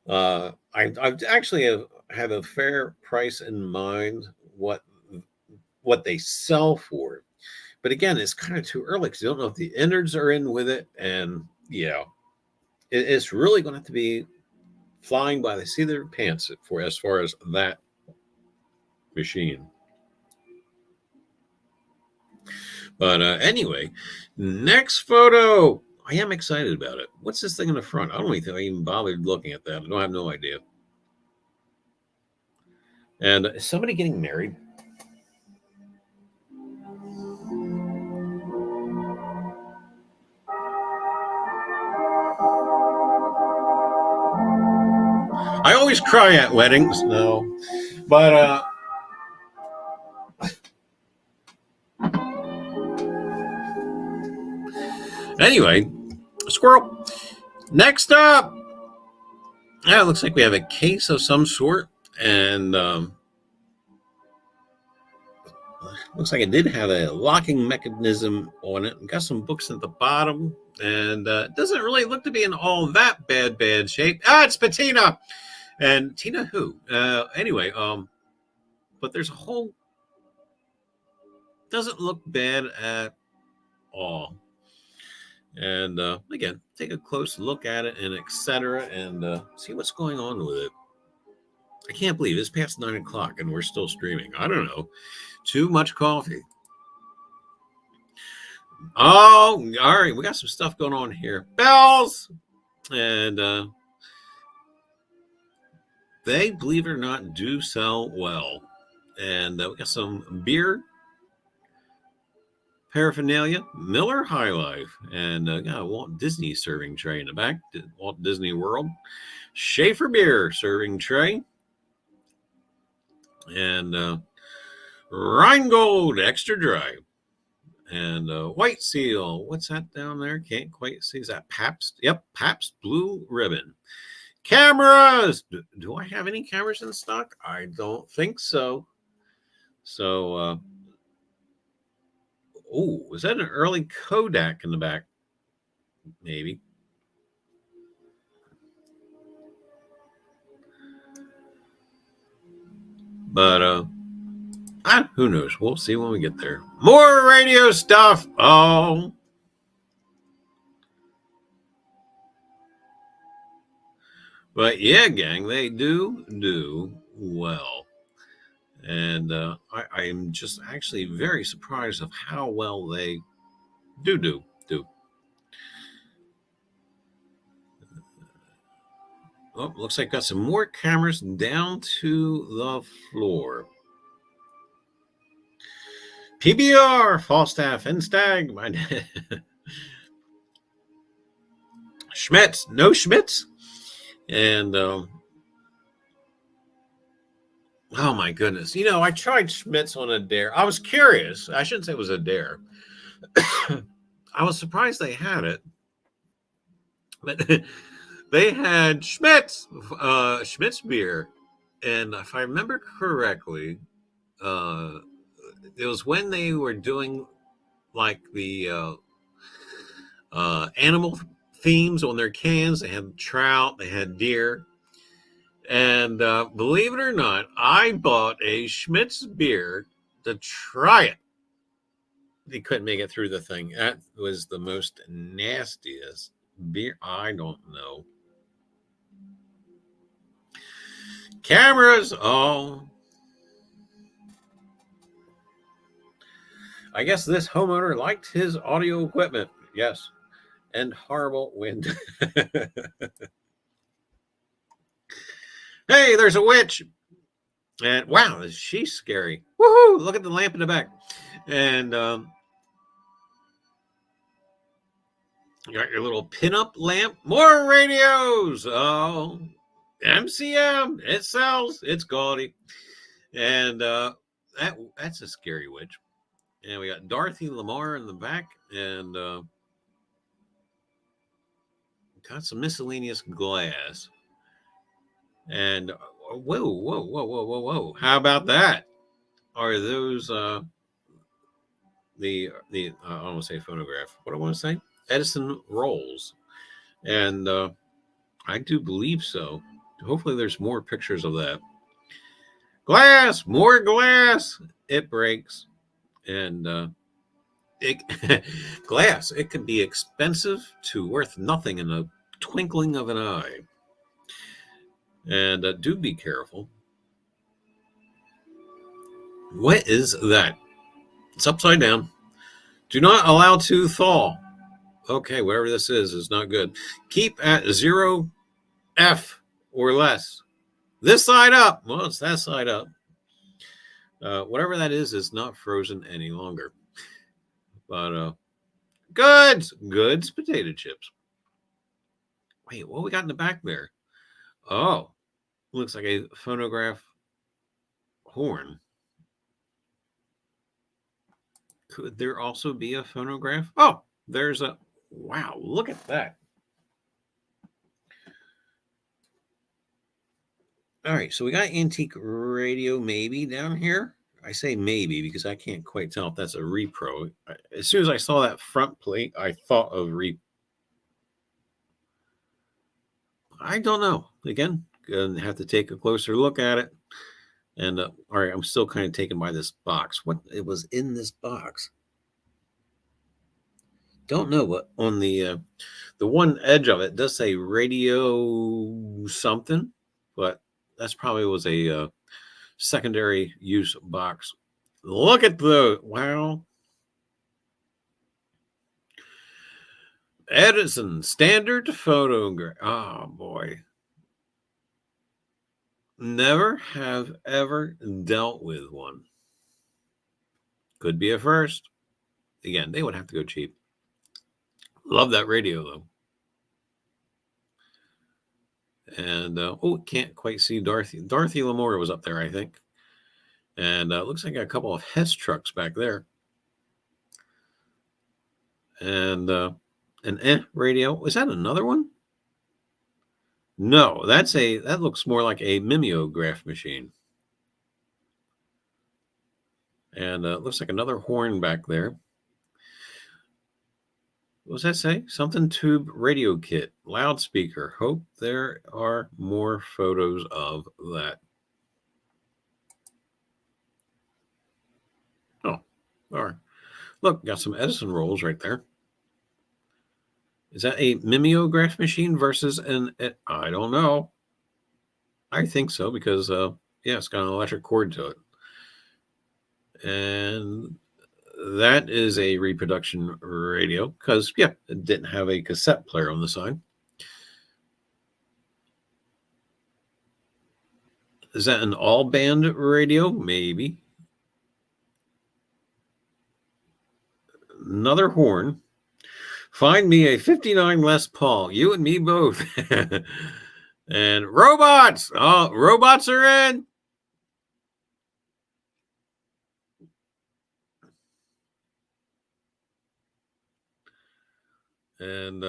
I've actually have a fair price in mind what they sell for, but again, it's kind of too early because you don't know if the innards are in with it, and yeah, it's really going to have to be flying by the seat of their pants for as far as that machine. But anyway, next photo. I am excited about it. What's this thing in the front? I don't even think I even bothered looking at that. I have no idea. And is somebody getting married? I always cry at weddings, no. But anyway, squirrel. Next up. Yeah, it looks like we have a case of some sort, and looks like it did have a locking mechanism on it. Got some books at the bottom, and it doesn't really look to be in all that bad shape. Ah, it's Patina, and Tina who? Anyway, but there's a whole. Doesn't look bad at all. And again, take a close look at it and etc. and see what's going on with it. I can't believe it's past 9 o'clock and we're still streaming. I don't know. Too much coffee. Oh, all right. We got some stuff going on here. Bells! And they, believe it or not, do sell well. And we got some beer paraphernalia, Miller High Life, and got a Walt Disney serving tray in the back, Walt Disney World. Schaefer Beer serving tray. And Rheingold Extra Dry. And White Seal. What's that down there? Can't quite see. Is that Pabst? Yep, Pabst Blue Ribbon. Cameras. Do I have any cameras in stock? I don't think so. So, oh, was that an early Kodak in the back? Maybe. But who knows? We'll see when we get there. More radio stuff. Oh. But yeah, gang, they do well. And I am just actually very surprised of how well they do. Oh, looks like got some more cameras down to the floor. PBR, Falstaff, and Stag. Schmitz, no Schmitz. And oh my goodness. You know, I tried Schmitz on a dare. I was curious. I shouldn't say it was a dare. I was surprised they had it. But they had Schmitz beer. And if I remember correctly, it was when they were doing like the animal themes on their cans. They had trout, they had deer. And believe it or not, I bought a Schmitz beer to try it. They couldn't make it through the thing. That was the most nastiest beer. I don't know. Cameras. Oh. I guess this homeowner liked his audio equipment. Yes. And horrible wind. Hey, there's a witch. And wow, is she scary. Woohoo! Look at the lamp in the back. And you got your little pinup lamp. More radios. Oh, MCM. It sells. It's gaudy. And that's a scary witch. And we got Dorothy Lamar in the back. And got some miscellaneous glass. And whoa. How about that? Are those the I don't want to say phonograph. What do I want to say? Edison rolls. And I do believe so. Hopefully there's more pictures of that. Glass, more glass. It breaks. And glass, it can be expensive to worth nothing in a twinkling of an eye. And do be careful. What is that? It's upside down. Do not allow to thaw. Okay, whatever this is not good. Keep at 0 F or less. This side up. Well, it's that side up. Whatever that is not frozen any longer. But goods potato chips. Wait, what we got in the back there? Oh, looks like a phonograph horn. Could there also be a phonograph? Oh, there's a, wow, look at that. All right, so we got antique radio maybe down here. I say maybe because I can't quite tell if that's a repro. As soon as I saw that front plate, I thought of I don't know. Again, gonna have to take a closer look at it. And all right, I'm still kind of taken by this box. What it was in this box? Don't know, but on the one edge of it does say radio something, but that's probably was a secondary use box. Look at the wow. Edison standard photograph. Oh boy. Never have ever dealt with one. Could be a first. Again, they would have to go cheap. Love that radio though. And oh, can't quite see Dorothy. Dorothy Lamour was up there, I think. And looks like a couple of Hess trucks back there. And an radio. Is that another one? No, that looks more like a mimeograph machine. And looks like another horn back there. What does that say? Something tube radio kit, loudspeaker. Hope there are more photos of that. Oh, all right. Look, got some Edison rolls right there. Is that a mimeograph machine versus I don't know. I think so because yeah, it's got an electric cord to it. And that is a reproduction radio because yeah, it didn't have a cassette player on the side. Is that an all band radio? Maybe. Another horn. Find me a 59 Les Paul. You and me both. And robots. Oh, robots are in. And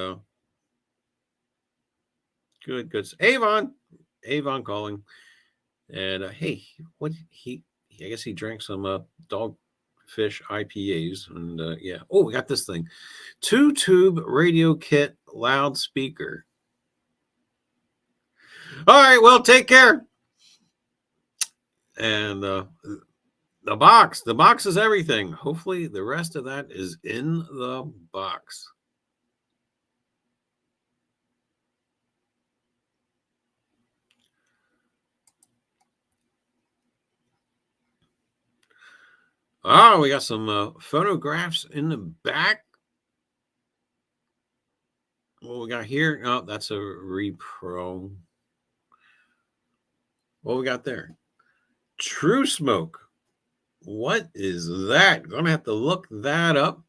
good. Avon calling. And hey, what I guess he drank some dogfish IPAs. And yeah. Oh, we got this thing. 2-tube radio kit loudspeaker. All right, well, take care. And the box is everything. Hopefully the rest of that is in the box. Oh, we got some photographs in the back. What we got here? Oh, that's a repro. What we got there? True Smoke. What is that? Gonna have to look that up.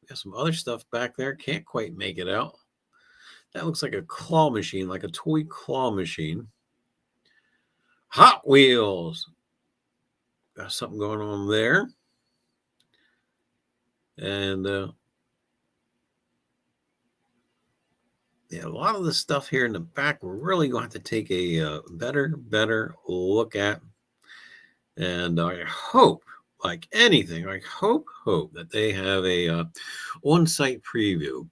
We got some other stuff back there. Can't quite make it out. That looks like a claw machine, like a toy claw machine. Hot Wheels. Got something going on there. And yeah, a lot of the stuff here in the back, we're really going to have to take a better look at. And I hope, like anything, I hope that they have a on-site preview.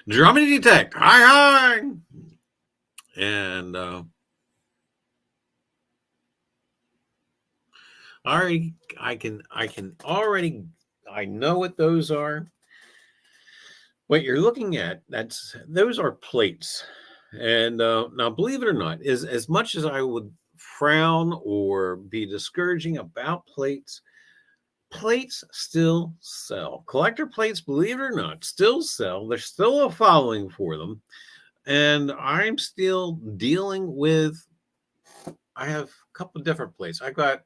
Drumming Detect, hi. And already, I know what those are. What you're looking at, those are plates. And now, believe it or not, is as much as I would frown or be discouraging about plates, plates still sell. Collector plates, believe it or not, still sell. There's still a following for them. And I'm still dealing with, I have a couple of different plates. I've got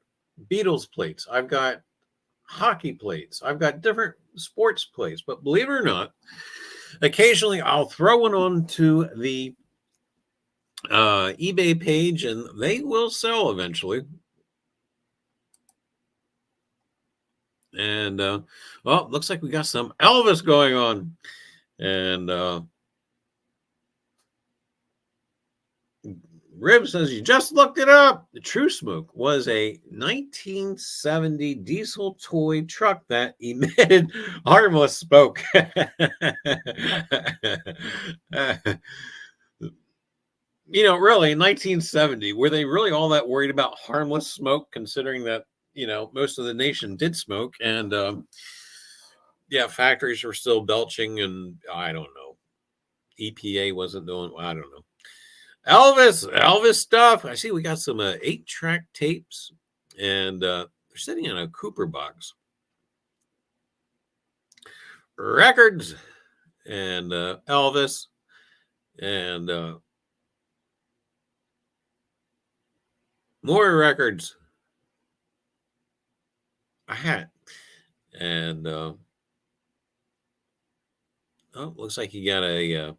Beatles plates. I've got hockey plates. I've got different sports plates. But believe it or not, occasionally I'll throw one onto the eBay page and they will sell eventually. And well, looks like we got some Elvis going on. And Rib says you just looked it up. The True Smoke was a 1970 diesel toy truck that emitted harmless smoke. You know, really, 1970, were they really all that worried about harmless smoke, considering that, you know, most of the nation did smoke? And yeah, factories were still belching, and I don't know. EPA wasn't doing, I don't know. Elvis stuff. I see we got some 8-track tapes, and they're sitting in a Cooper box. Records and Elvis and more records. A hat and looks like you got a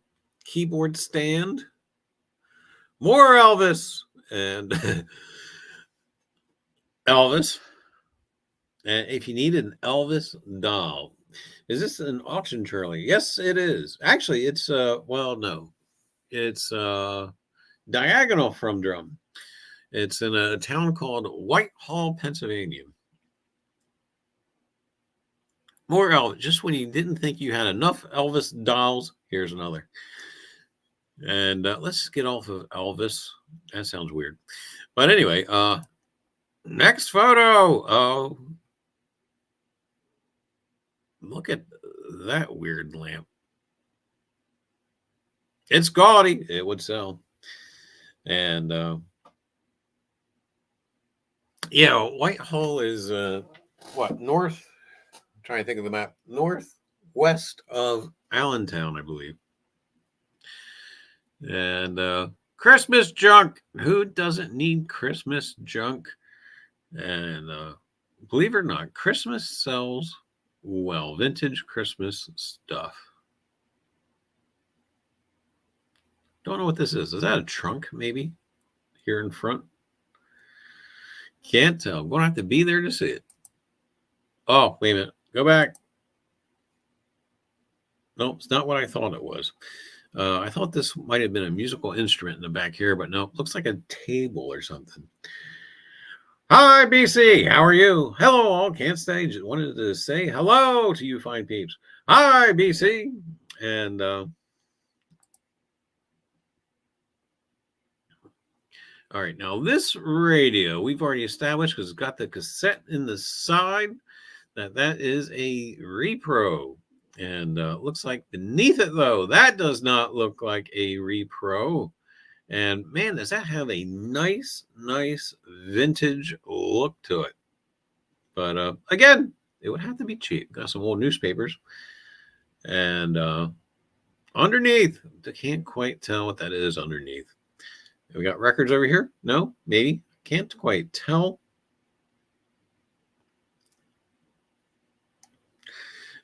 keyboard stand. More Elvis and Elvis. And if you need an Elvis doll, is this an auction, Charlie? Yes, it is. Actually, it's well, no, it's diagonal from Drum. It's in a town called Whitehall, Pennsylvania. More Elvis. Just when you didn't think you had enough Elvis dolls, here's another. And let's get off of Elvis. That sounds weird. But anyway, next photo. Oh, look at that weird lamp. It's gaudy. It would sell. And yeah, Whitehall is what, north? I'm trying to think of the map. Northwest of Allentown, I believe. And Christmas junk. Who doesn't need Christmas junk? And believe it or not, Christmas sells well. Vintage Christmas stuff. Don't know what this is. Is that a trunk, maybe? Here in front? Can't tell. I'm going to have to be there to see it. Oh, wait a minute. Go back. Nope, it's not what I thought it was. I thought this might have been a musical instrument in the back here, but no, looks like a table or something. Hi, BC. How are you? Hello, all. Can't stay. Just wanted to say hello to you fine peeps. Hi, BC. And all right, now this radio we've already established because it's got the cassette in the side. That is a repro. And looks like beneath it, though, that does not look like a repro. And man, does that have a nice vintage look to it. But again, it would have to be cheap. Got some old newspapers. And underneath, I can't quite tell what that is underneath. We got records over here? No? Maybe? Can't quite tell.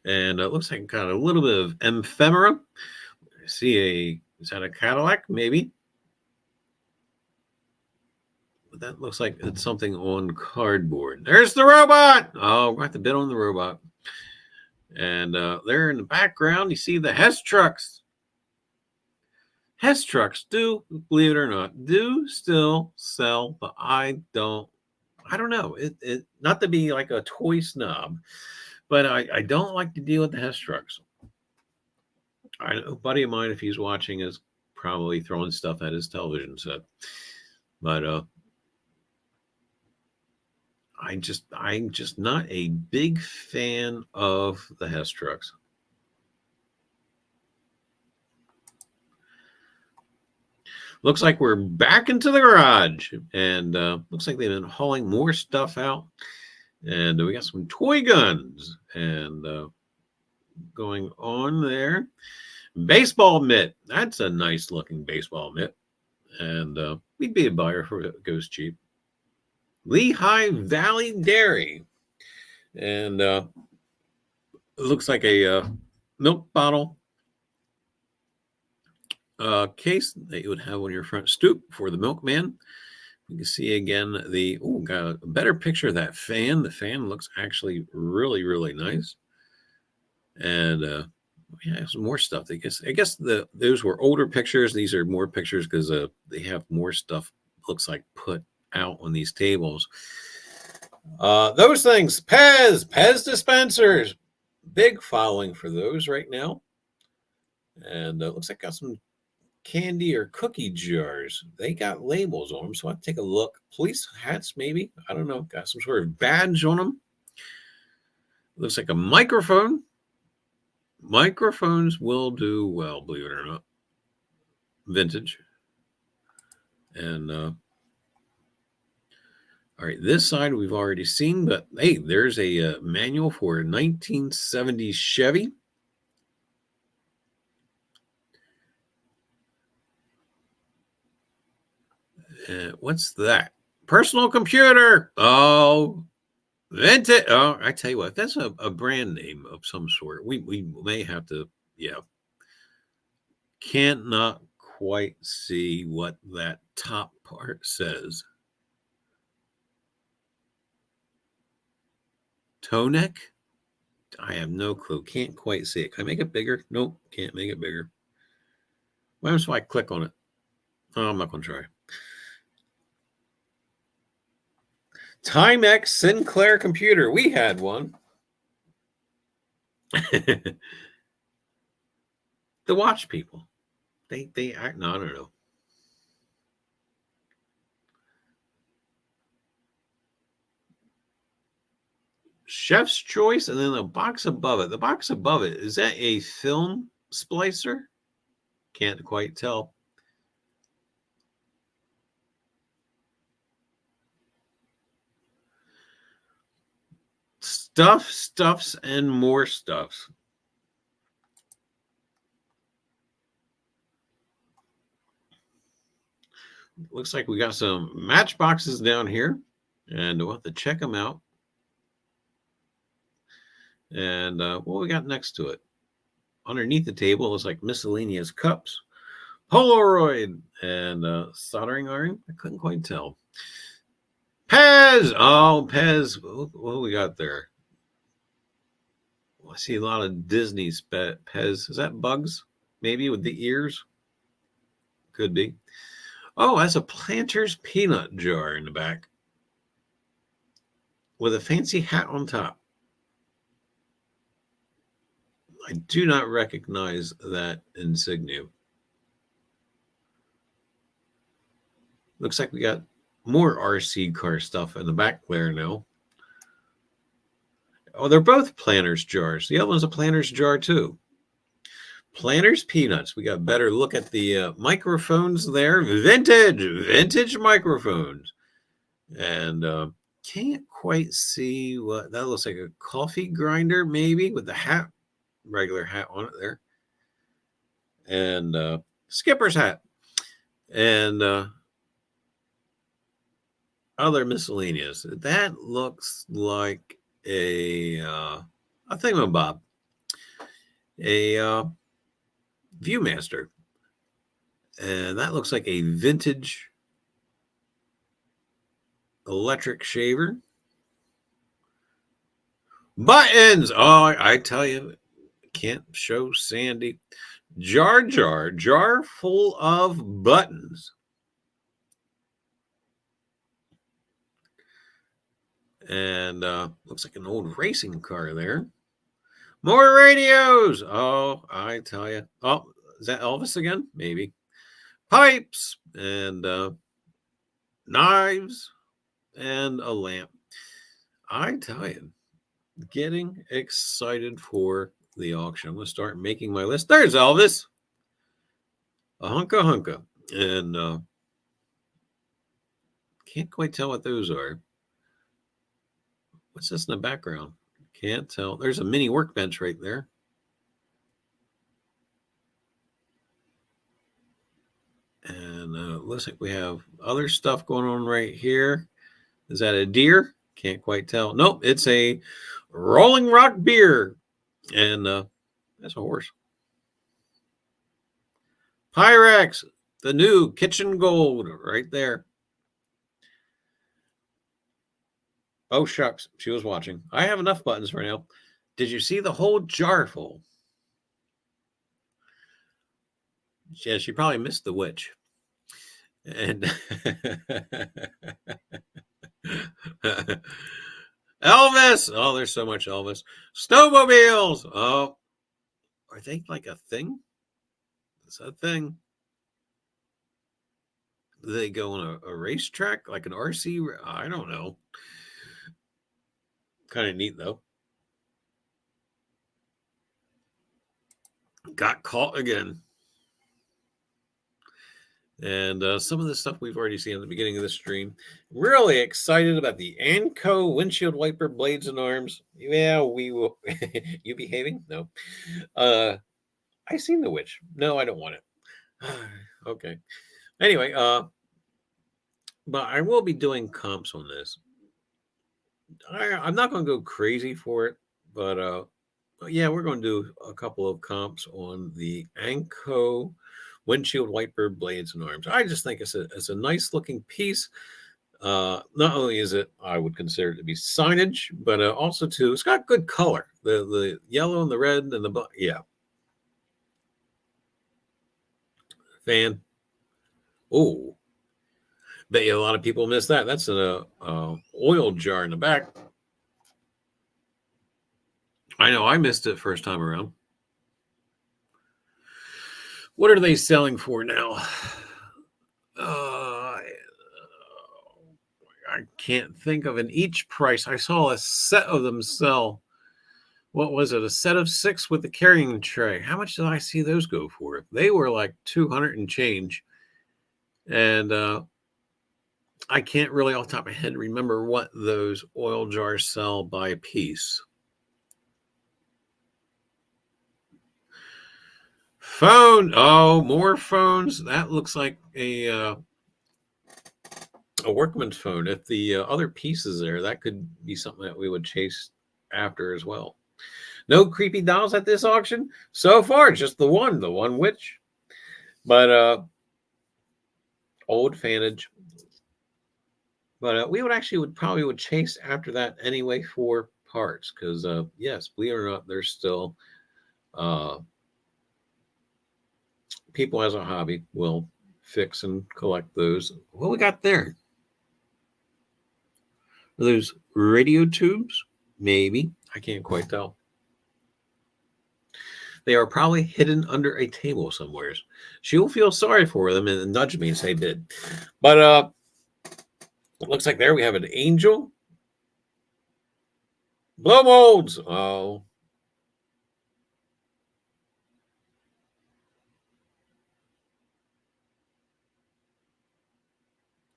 And it looks like got a little bit of ephemera. I see is that a Cadillac? Maybe. But that looks like it's something on cardboard. There's the robot. Oh, we're going to bid on the robot. And there in the background, you see the Hess trucks. Hess trucks do, believe it or not, do still sell, but I don't know. It not to be like a toy snob, but I don't like to deal with the Hess trucks. A buddy of mine, if he's watching, is probably throwing stuff at his television set. But I'm just not a big fan of the Hess trucks. Looks like we're back into the garage, and looks like they've been hauling more stuff out. And we got some toy guns and going on there. Baseball mitt. That's a nice looking baseball mitt. And we'd be a buyer if it goes cheap. Lehigh Valley Dairy. And it looks like a milk bottle case that you would have on your front stoop for the milkman. You can see again got a better picture of that fan. The fan looks actually really nice. And we have some more stuff. I guess those were older pictures. These are more pictures because they have more stuff, looks like, put out on these tables. Those things, Pez dispensers. Big following for those right now. And looks like got some candy or cookie jars. They got labels on them, so I'll take a look. Police hats, maybe. I don't know. Got some sort of badge on them. Looks like a microphone. Microphones will do well, believe it or not. vintage. And all right, this side we've already seen, but hey, there's a manual for a 1970 Chevy. What's that? Personal computer. Oh, vintage. Oh, I tell you what, that's a brand name of some sort. We may have to, yeah. Can't not quite see what that top part says. Toe neck? I have no clue. Can't quite see it. Can I make it bigger? Nope, can't make it bigger. Why don't I click on it? Oh, I'm not going to try. Timex Sinclair computer. We had one. The watch people. They act. No, I don't know. Chef's choice, and then the box above it. The box above it, is that a film splicer? Can't quite tell. Stuffs, and more stuffs. Looks like we got some matchboxes down here, and we'll have to check them out. And what we got next to it? Underneath the table is like miscellaneous cups, Polaroid, and soldering iron. I couldn't quite tell. Pez! Oh, Pez. What do we got there? I see a lot of Disney Pez. Is that Bugs? Maybe with the ears? Could be. Oh, that's a Planters peanut jar in the back with a fancy hat on top. I do not recognize that insignia. Looks like we got more RC car stuff in the back there now. Oh, they're both Planters jars. The other one's a Planters jar too. Planters peanuts. We got a better look at the microphones there. Vintage microphones. And can't quite see what that looks like. A coffee grinder maybe with the hat, regular hat on it there. And skipper's hat. And other miscellaneous. That looks like a thingamabob. A Viewmaster. And that looks like a vintage electric shaver. Buttons. Oh, I tell you, can't show Sandy. Jar full of buttons. And looks like an old racing car there. More radios. Oh, I tell you. Oh, is that Elvis again? Maybe. Pipes and knives and a lamp. I tell you, getting excited for the auction. I'm going to start making my list. There's Elvis. A hunka. And can't quite tell what those are. What's this in the background? Can't tell. There's a mini workbench right there. And looks like we have other stuff going on right here. Is that a deer? Can't quite tell. Nope, it's a Rolling Rock beer. And that's a horse. Pyrex, the new kitchen gold right there. Oh, shucks. She was watching. I have enough buttons for now. Did you see the whole jar full? Yeah, she probably missed the witch. And Elvis. Oh, there's so much Elvis. Snowmobiles. Oh, are they like a thing? It's a thing. Do they go on a racetrack like an RC? I don't know. Kind of neat though. Got caught again. And some of the stuff we've already seen at the beginning of the stream. Really excited about the Anco windshield wiper blades and arms. Yeah, we will. You behaving? No. I seen the witch. No, I don't want it. Okay. Anyway, but I will be doing comps on this. I'm not going to go crazy for it, but yeah, we're going to do a couple of comps on the Anco windshield wiper blades and arms. I just think it's a nice looking piece. Not only is it, I would consider it to be signage, but also too, it's got good color. The yellow and the red and the yeah. Fan. Oh, bet you a lot of people miss that. That's an oil jar in the back. I know I missed it first time around. What are they selling for now? I can't think of an each price. I saw a set of them sell. What was it? A set of 6 with the carrying tray. How much did I see those go for? They were like 200 and change. And I can't really off the top of my head remember what those oil jars sell by piece. Phone. Oh, more phones. That looks like a workman's phone. If the other pieces there, that could be something that we would chase after as well. No creepy dolls at this auction so far. Just the one witch. But old fanage. But we would probably chase after that anyway for parts because yes, believe it or not, there's still people as a hobby will fix and collect those. What we got there? Are those radio tubes? Maybe. I can't quite tell. They are probably hidden under a table somewhere. She'll feel sorry for them and nudge me and say bid. But it looks like there we have an angel. Blow molds. Oh.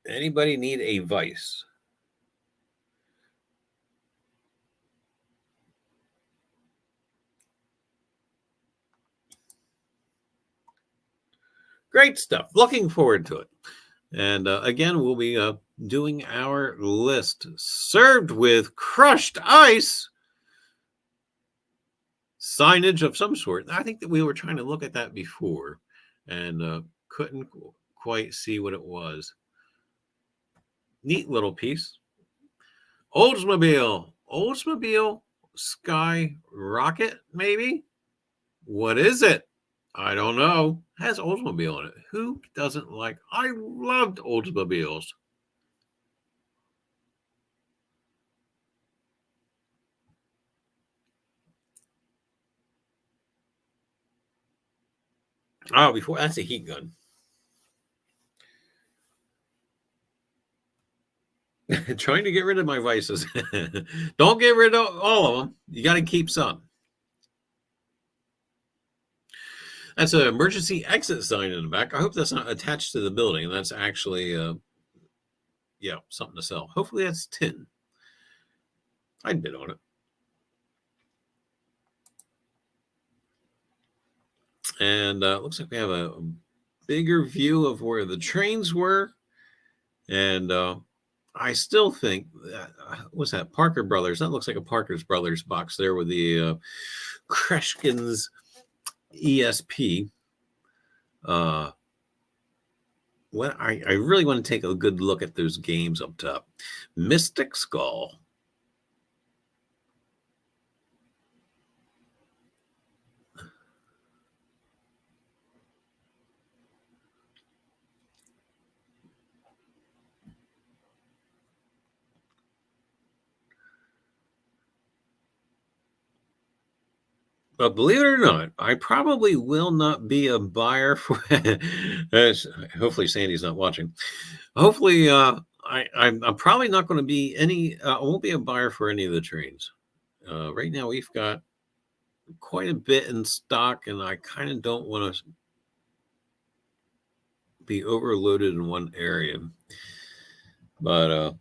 Anybody need a vice? Great stuff. Looking forward to it. And again, we'll be doing our list served with crushed ice signage of some sort. I think that we were trying to look at that before and couldn't quite see what it was. Neat little piece. Oldsmobile Sky Rocket, maybe? What is it? I don't know. It has Oldsmobile in it. Who doesn't like? I loved Oldsmobiles. Oh, before that's a heat gun. Trying to get rid of my vices. Don't get rid of all of them. You got to keep some. That's an emergency exit sign in the back. I hope that's not attached to the building. That's actually, yeah, something to sell. Hopefully that's tin. I'd bid on it. And looks like we have a bigger view of where the trains were. And I still think that, what's that? Parker Brothers. That looks like a Parker's Brothers box there with the Kreshkin's ESP. Well, I really want to take a good look at those games up top. Mystic Skull. But believe it or not, I probably will not be a buyer for. Hopefully, Sandy's not watching. Hopefully, I'm probably not going to be any. I won't be a buyer for any of the trains. Right now, we've got quite a bit in stock, and I kind of don't want to be overloaded in one area. But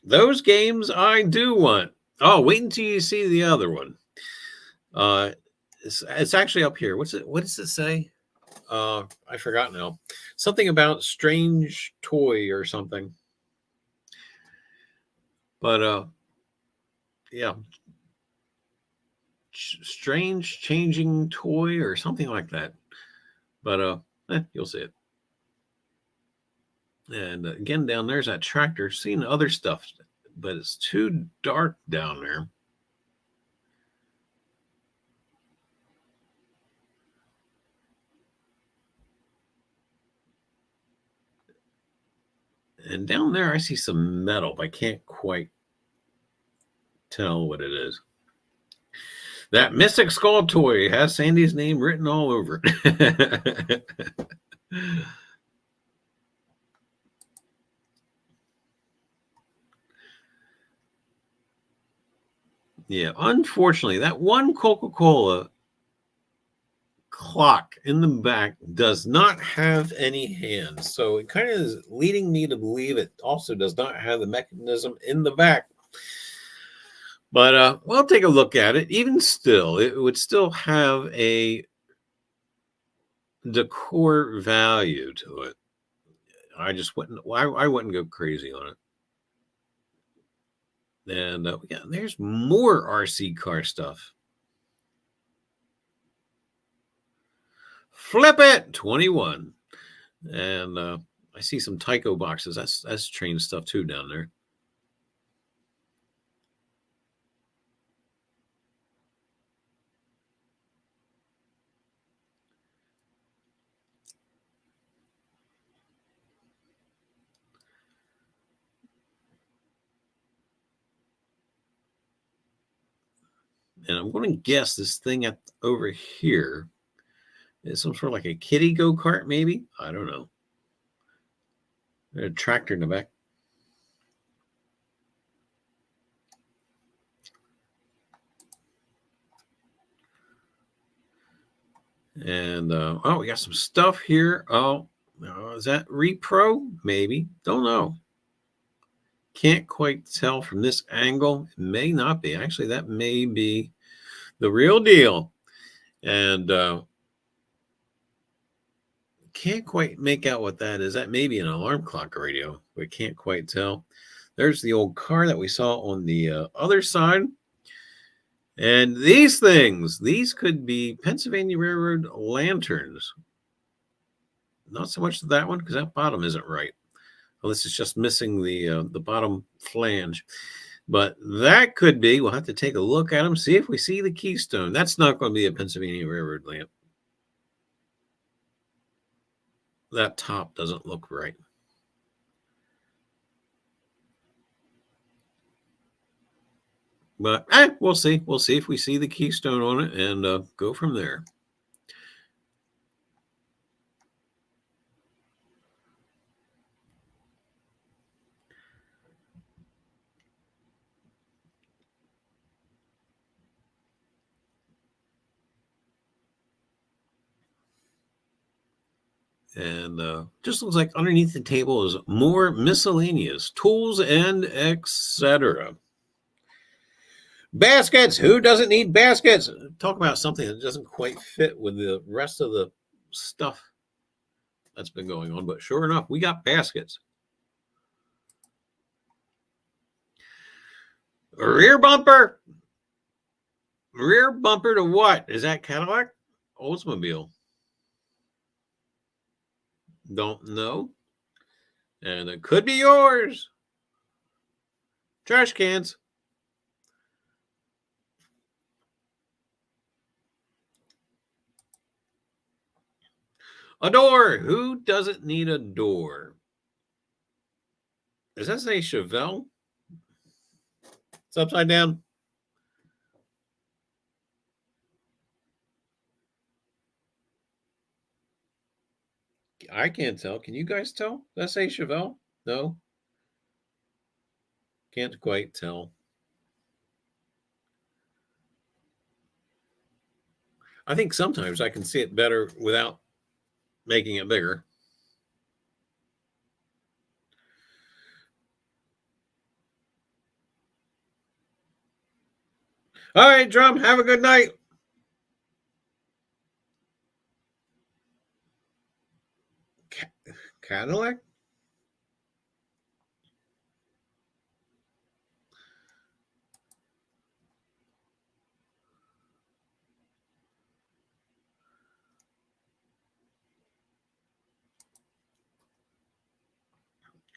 those games I do want. Oh, wait until you see the other one. It's actually up here. What does it say? I forgot now. Something about strange toy or something. But yeah, strange changing toy or something like that. But you'll see it. And again, down there's that tractor. Seeing other stuff, but it's too dark down there. And down there, I see some metal, but I can't quite tell what it is. That Mystic Skull toy has Sandy's name written all over it. Yeah, unfortunately, that one Coca-Cola clock in the back does not have any hands. So it kind of is leading me to believe it also does not have the mechanism in the back. But we'll take a look at it. Even still, it would still have a decor value to it. I just wouldn't. I wouldn't go crazy on it. And yeah, there's more RC car stuff. Flip it 21, and I see some Tyco boxes. That's train stuff too down there. And I'm going to guess this thing over here is some sort of like a kiddie go-kart, maybe? I don't know. There's a tractor in the back. And, oh, we got some stuff here. Oh, is that repro? Maybe. Don't know. Can't quite tell from this angle. It may not be. Actually, that may be the real deal. And can't quite make out what that is. That may be an alarm clock radio, but can't quite tell. There's the old car that we saw on the other side. And these things, these could be Pennsylvania Railroad lanterns. Not so much that one because that bottom isn't right. Unless it's just missing the bottom flange. But that could be. We'll have to take a look at them, see if we see the keystone. That's not going to be a Pennsylvania Railroad lamp. That top doesn't look right. But we'll see. We'll see if we see the keystone on it and go from there. And just looks like underneath the table is more miscellaneous tools and etc. Baskets. Who doesn't need baskets? Talk about something that doesn't quite fit with the rest of the stuff that's been going on. But sure enough, we got baskets. Rear bumper. Rear bumper to what? Is that Cadillac? Oldsmobile. Don't know. And it could be yours. Trash cans. A door. Who doesn't need a door? Does that say Chevelle? It's upside down. I can't tell. Can you guys tell? Does that say Chevelle? No. Can't quite tell. I think sometimes I can see it better without making it bigger. All right, Drum, have a good night. Cadillac?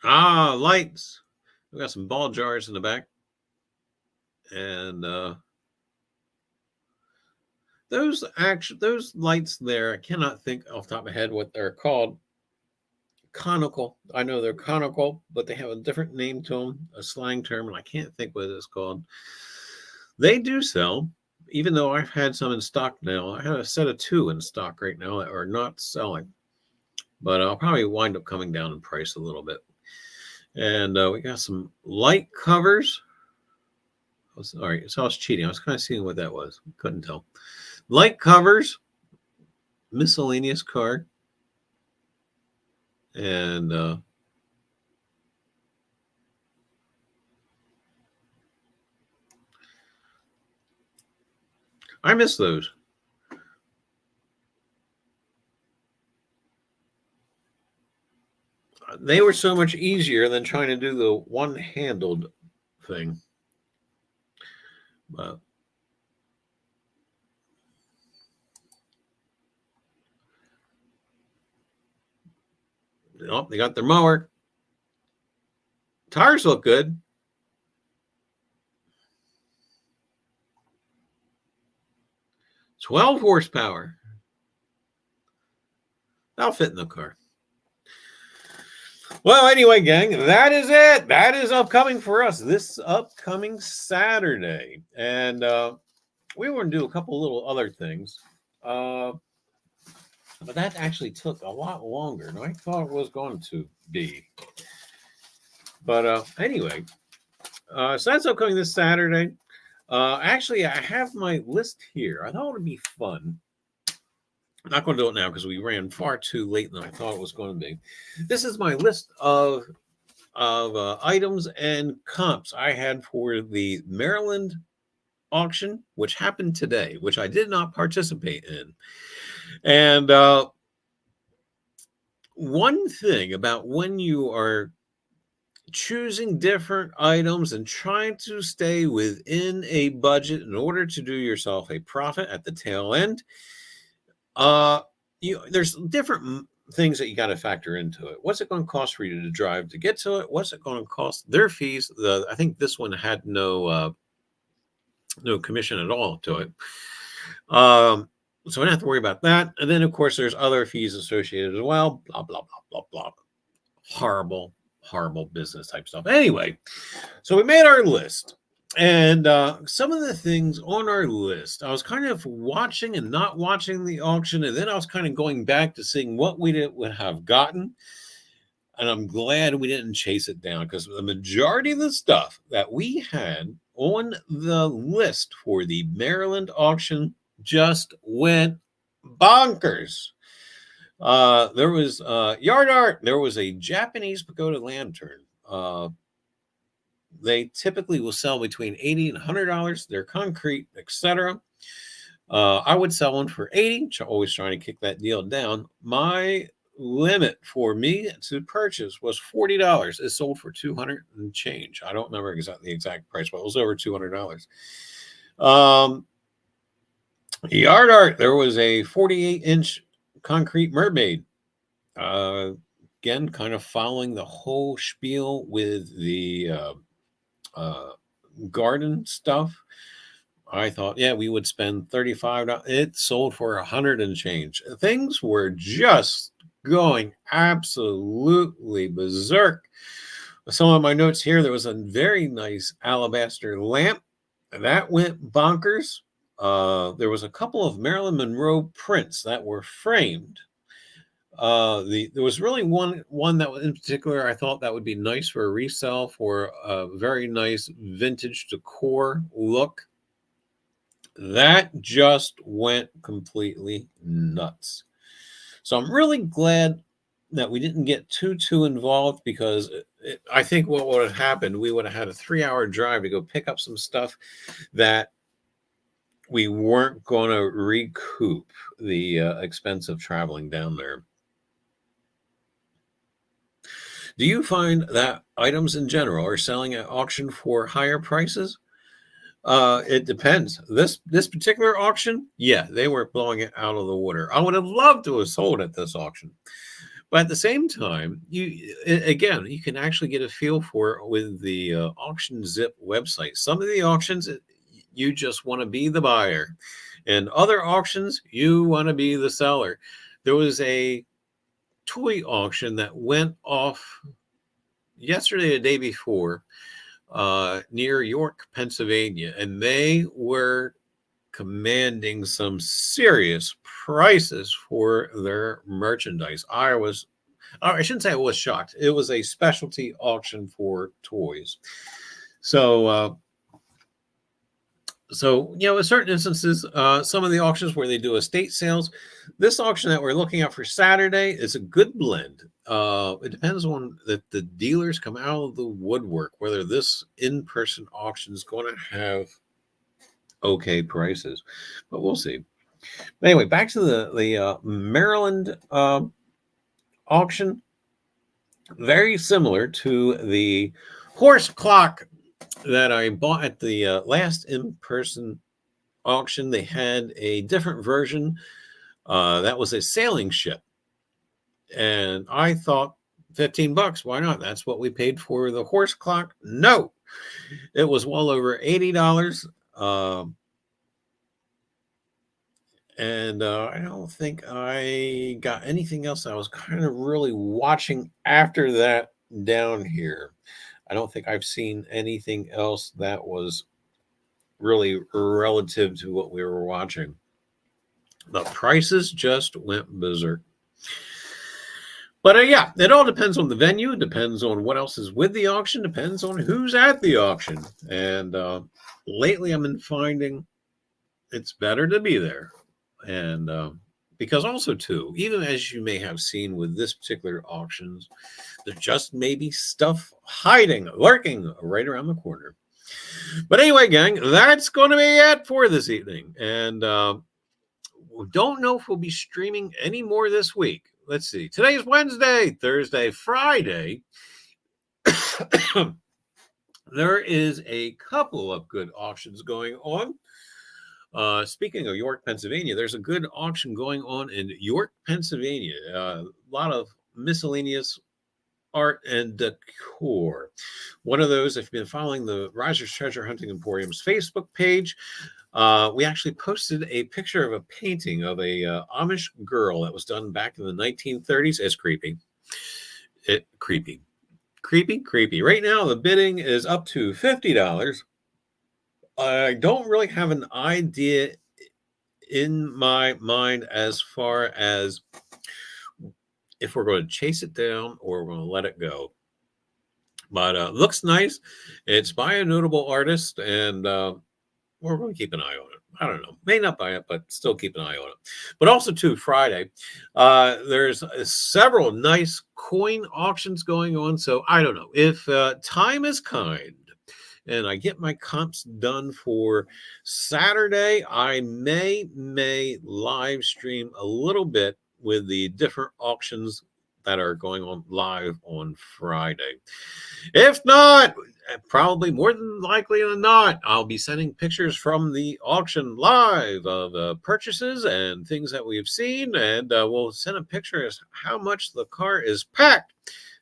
Ah, lights. We got some ball jars in the back. And those lights there, I cannot think off the top of my head what they're called. Conical. I know they're conical, but they have a different name to them, a slang term, and I can't think what it's called. They do sell, even though I've had some in stock now. I have a set of 2 in stock right now that are not selling, but I'll probably wind up coming down in price a little bit. And we got some light covers. All right, so I was cheating. I was kind of seeing what that was. Couldn't tell. Light covers, miscellaneous card, and I miss those. They were so much easier than trying to do the one-handled thing. But oh, they got their mower. Tires look good. $12 horsepower. That'll fit in the car. Well, anyway, gang, that is it. That is upcoming for us this upcoming Saturday. And we were going to do a couple little other things. But that actually took a lot longer than I thought it was going to be. But anyway, so that's upcoming this Saturday. Actually, I have my list here. I thought it would be fun. I'm not going to do it now because we ran far too late than I thought it was going to be. This is my list of items and comps I had for the Maryland auction, which happened today, which I did not participate in. And one thing about when you are choosing different items and trying to stay within a budget in order to do yourself a profit at the tail end, there's different things that you got to factor into it. What's it going to cost for you to drive to get to it? What's it going to cost? Their fees. I think this one had no commission at all to it. So I don't have to worry about that. And then, of course, there's other fees associated as well. Blah, blah, blah, blah, blah. Horrible business type stuff. Anyway, so we made our list. And some of the things on our list, I was kind of watching and not watching the auction. And then I was kind of going back to seeing what we would have gotten. And I'm glad we didn't chase it down because the majority of the stuff that we had on the list for the Maryland auction just went bonkers. There was yard art. There was a Japanese pagoda lantern. They typically will sell between $80 and $100. They're concrete, etc. I would sell one for $80. Always trying to kick that deal down. My limit for me to purchase was $40. It sold for $200 and change. I don't remember exactly the exact price, but it was over $200. Yard art. There was a 48-inch concrete mermaid. Again, kind of following the whole spiel with the garden stuff. I thought, yeah, we would spend $35. It sold for $100 and change. Things were just going absolutely berserk. Some of my notes here, there was a very nice alabaster lamp that went bonkers. There was a couple of Marilyn Monroe prints that were framed. There was really one that was in particular I thought that would be nice for a resale for a very nice vintage decor look. That just went completely nuts. So I'm really glad that we didn't get too involved because I think what would have happened, we would have had a 3-hour drive to go pick up some stuff that we weren't going to recoup the expense of traveling down there. Do you find that items in general are selling at auction for higher prices? It depends. This particular auction, yeah, they were blowing it out of the water. I would have loved to have sold at this auction. But at the same time, again, you can actually get a feel for it with the Auction Zip website. Some of the auctions, you just want to be the buyer, and other auctions, you want to be the seller. There was a toy auction that went off yesterday, the day before, near York, Pennsylvania, and they were commanding some serious prices for their merchandise. I shouldn't say I was shocked. It was a specialty auction for toys. So, in certain instances, some of the auctions where they do estate sales, this auction that we're looking at for Saturday is a good blend. It depends on the dealers come out of the woodwork, whether this in-person auction is going to have okay prices, but we'll see. But anyway, back to the Maryland auction. Very similar to the horse clock that I bought at the last in-person auction. They had a different version that was a sailing ship, and I thought $15. Why not? That's what we paid for the horse clock. No, it was well over $80. And I don't think I got anything else. I was kind of really watching after that down here. I don't think I've seen anything else that was really relative to what we were watching. The prices just went berserk. But yeah, it all depends on the venue. It depends on what else is with the auction. Depends on who's at the auction. And lately I've been finding it's better to be there. And because also, too, even as you may have seen with this particular auctions, there just may be stuff hiding, lurking right around the corner. But anyway, gang, that's going to be it for this evening. And don't know if we'll be streaming any more this week. Let's see. Today is Wednesday, Thursday, Friday. There is a couple of good auctions going on. Speaking of York, Pennsylvania, there's a good auction going on in York, Pennsylvania. A lot of miscellaneous art and decor. One of those, if you've been following the Riser's Treasure Hunting Emporium's Facebook page, we actually posted a picture of a painting of a Amish girl that was done back in the 1930s. It's creepy. Creepy. Right now, the bidding is up to $50. I don't really have an idea in my mind as far as if we're going to chase it down or we're going to let it go. But looks nice. It's by a notable artist, and we're going to keep an eye on it. I don't know. May not buy it, but still keep an eye on it. But also, too, Friday, there's several nice coin auctions going on. So I don't know. If time is kind, and I get my comps done for Saturday, I may live stream a little bit with the different auctions that are going on live on Friday. If not, probably more than likely than not, I'll be sending pictures from the auction live of purchases and things that we've seen, and we'll send a picture as how much the car is packed.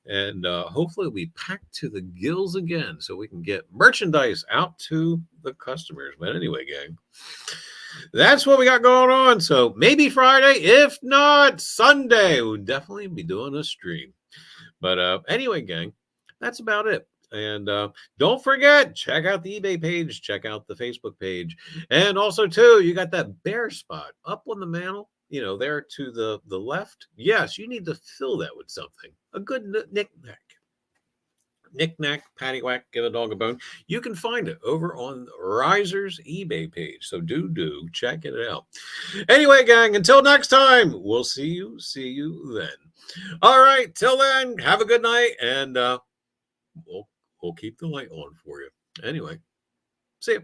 And hopefully it'll be packed to the gills again so we can get merchandise out to the customers. But anyway, gang, that's what we got going on. So maybe Friday, if not Sunday, we'll definitely be doing a stream. But anyway, gang, that's about it. And don't forget, check out the eBay page, check out the Facebook page. And also, too, you got that bare spot up on the mantle, there to the left. Yes, you need to fill that with something. A good knick-knack. Knick-knack, paddywhack, give a dog a bone. You can find it over on Riser's eBay page. So do check it out. Anyway, gang, until next time, we'll see you then. All right, till then, have a good night, and we'll keep the light on for you. Anyway, see you.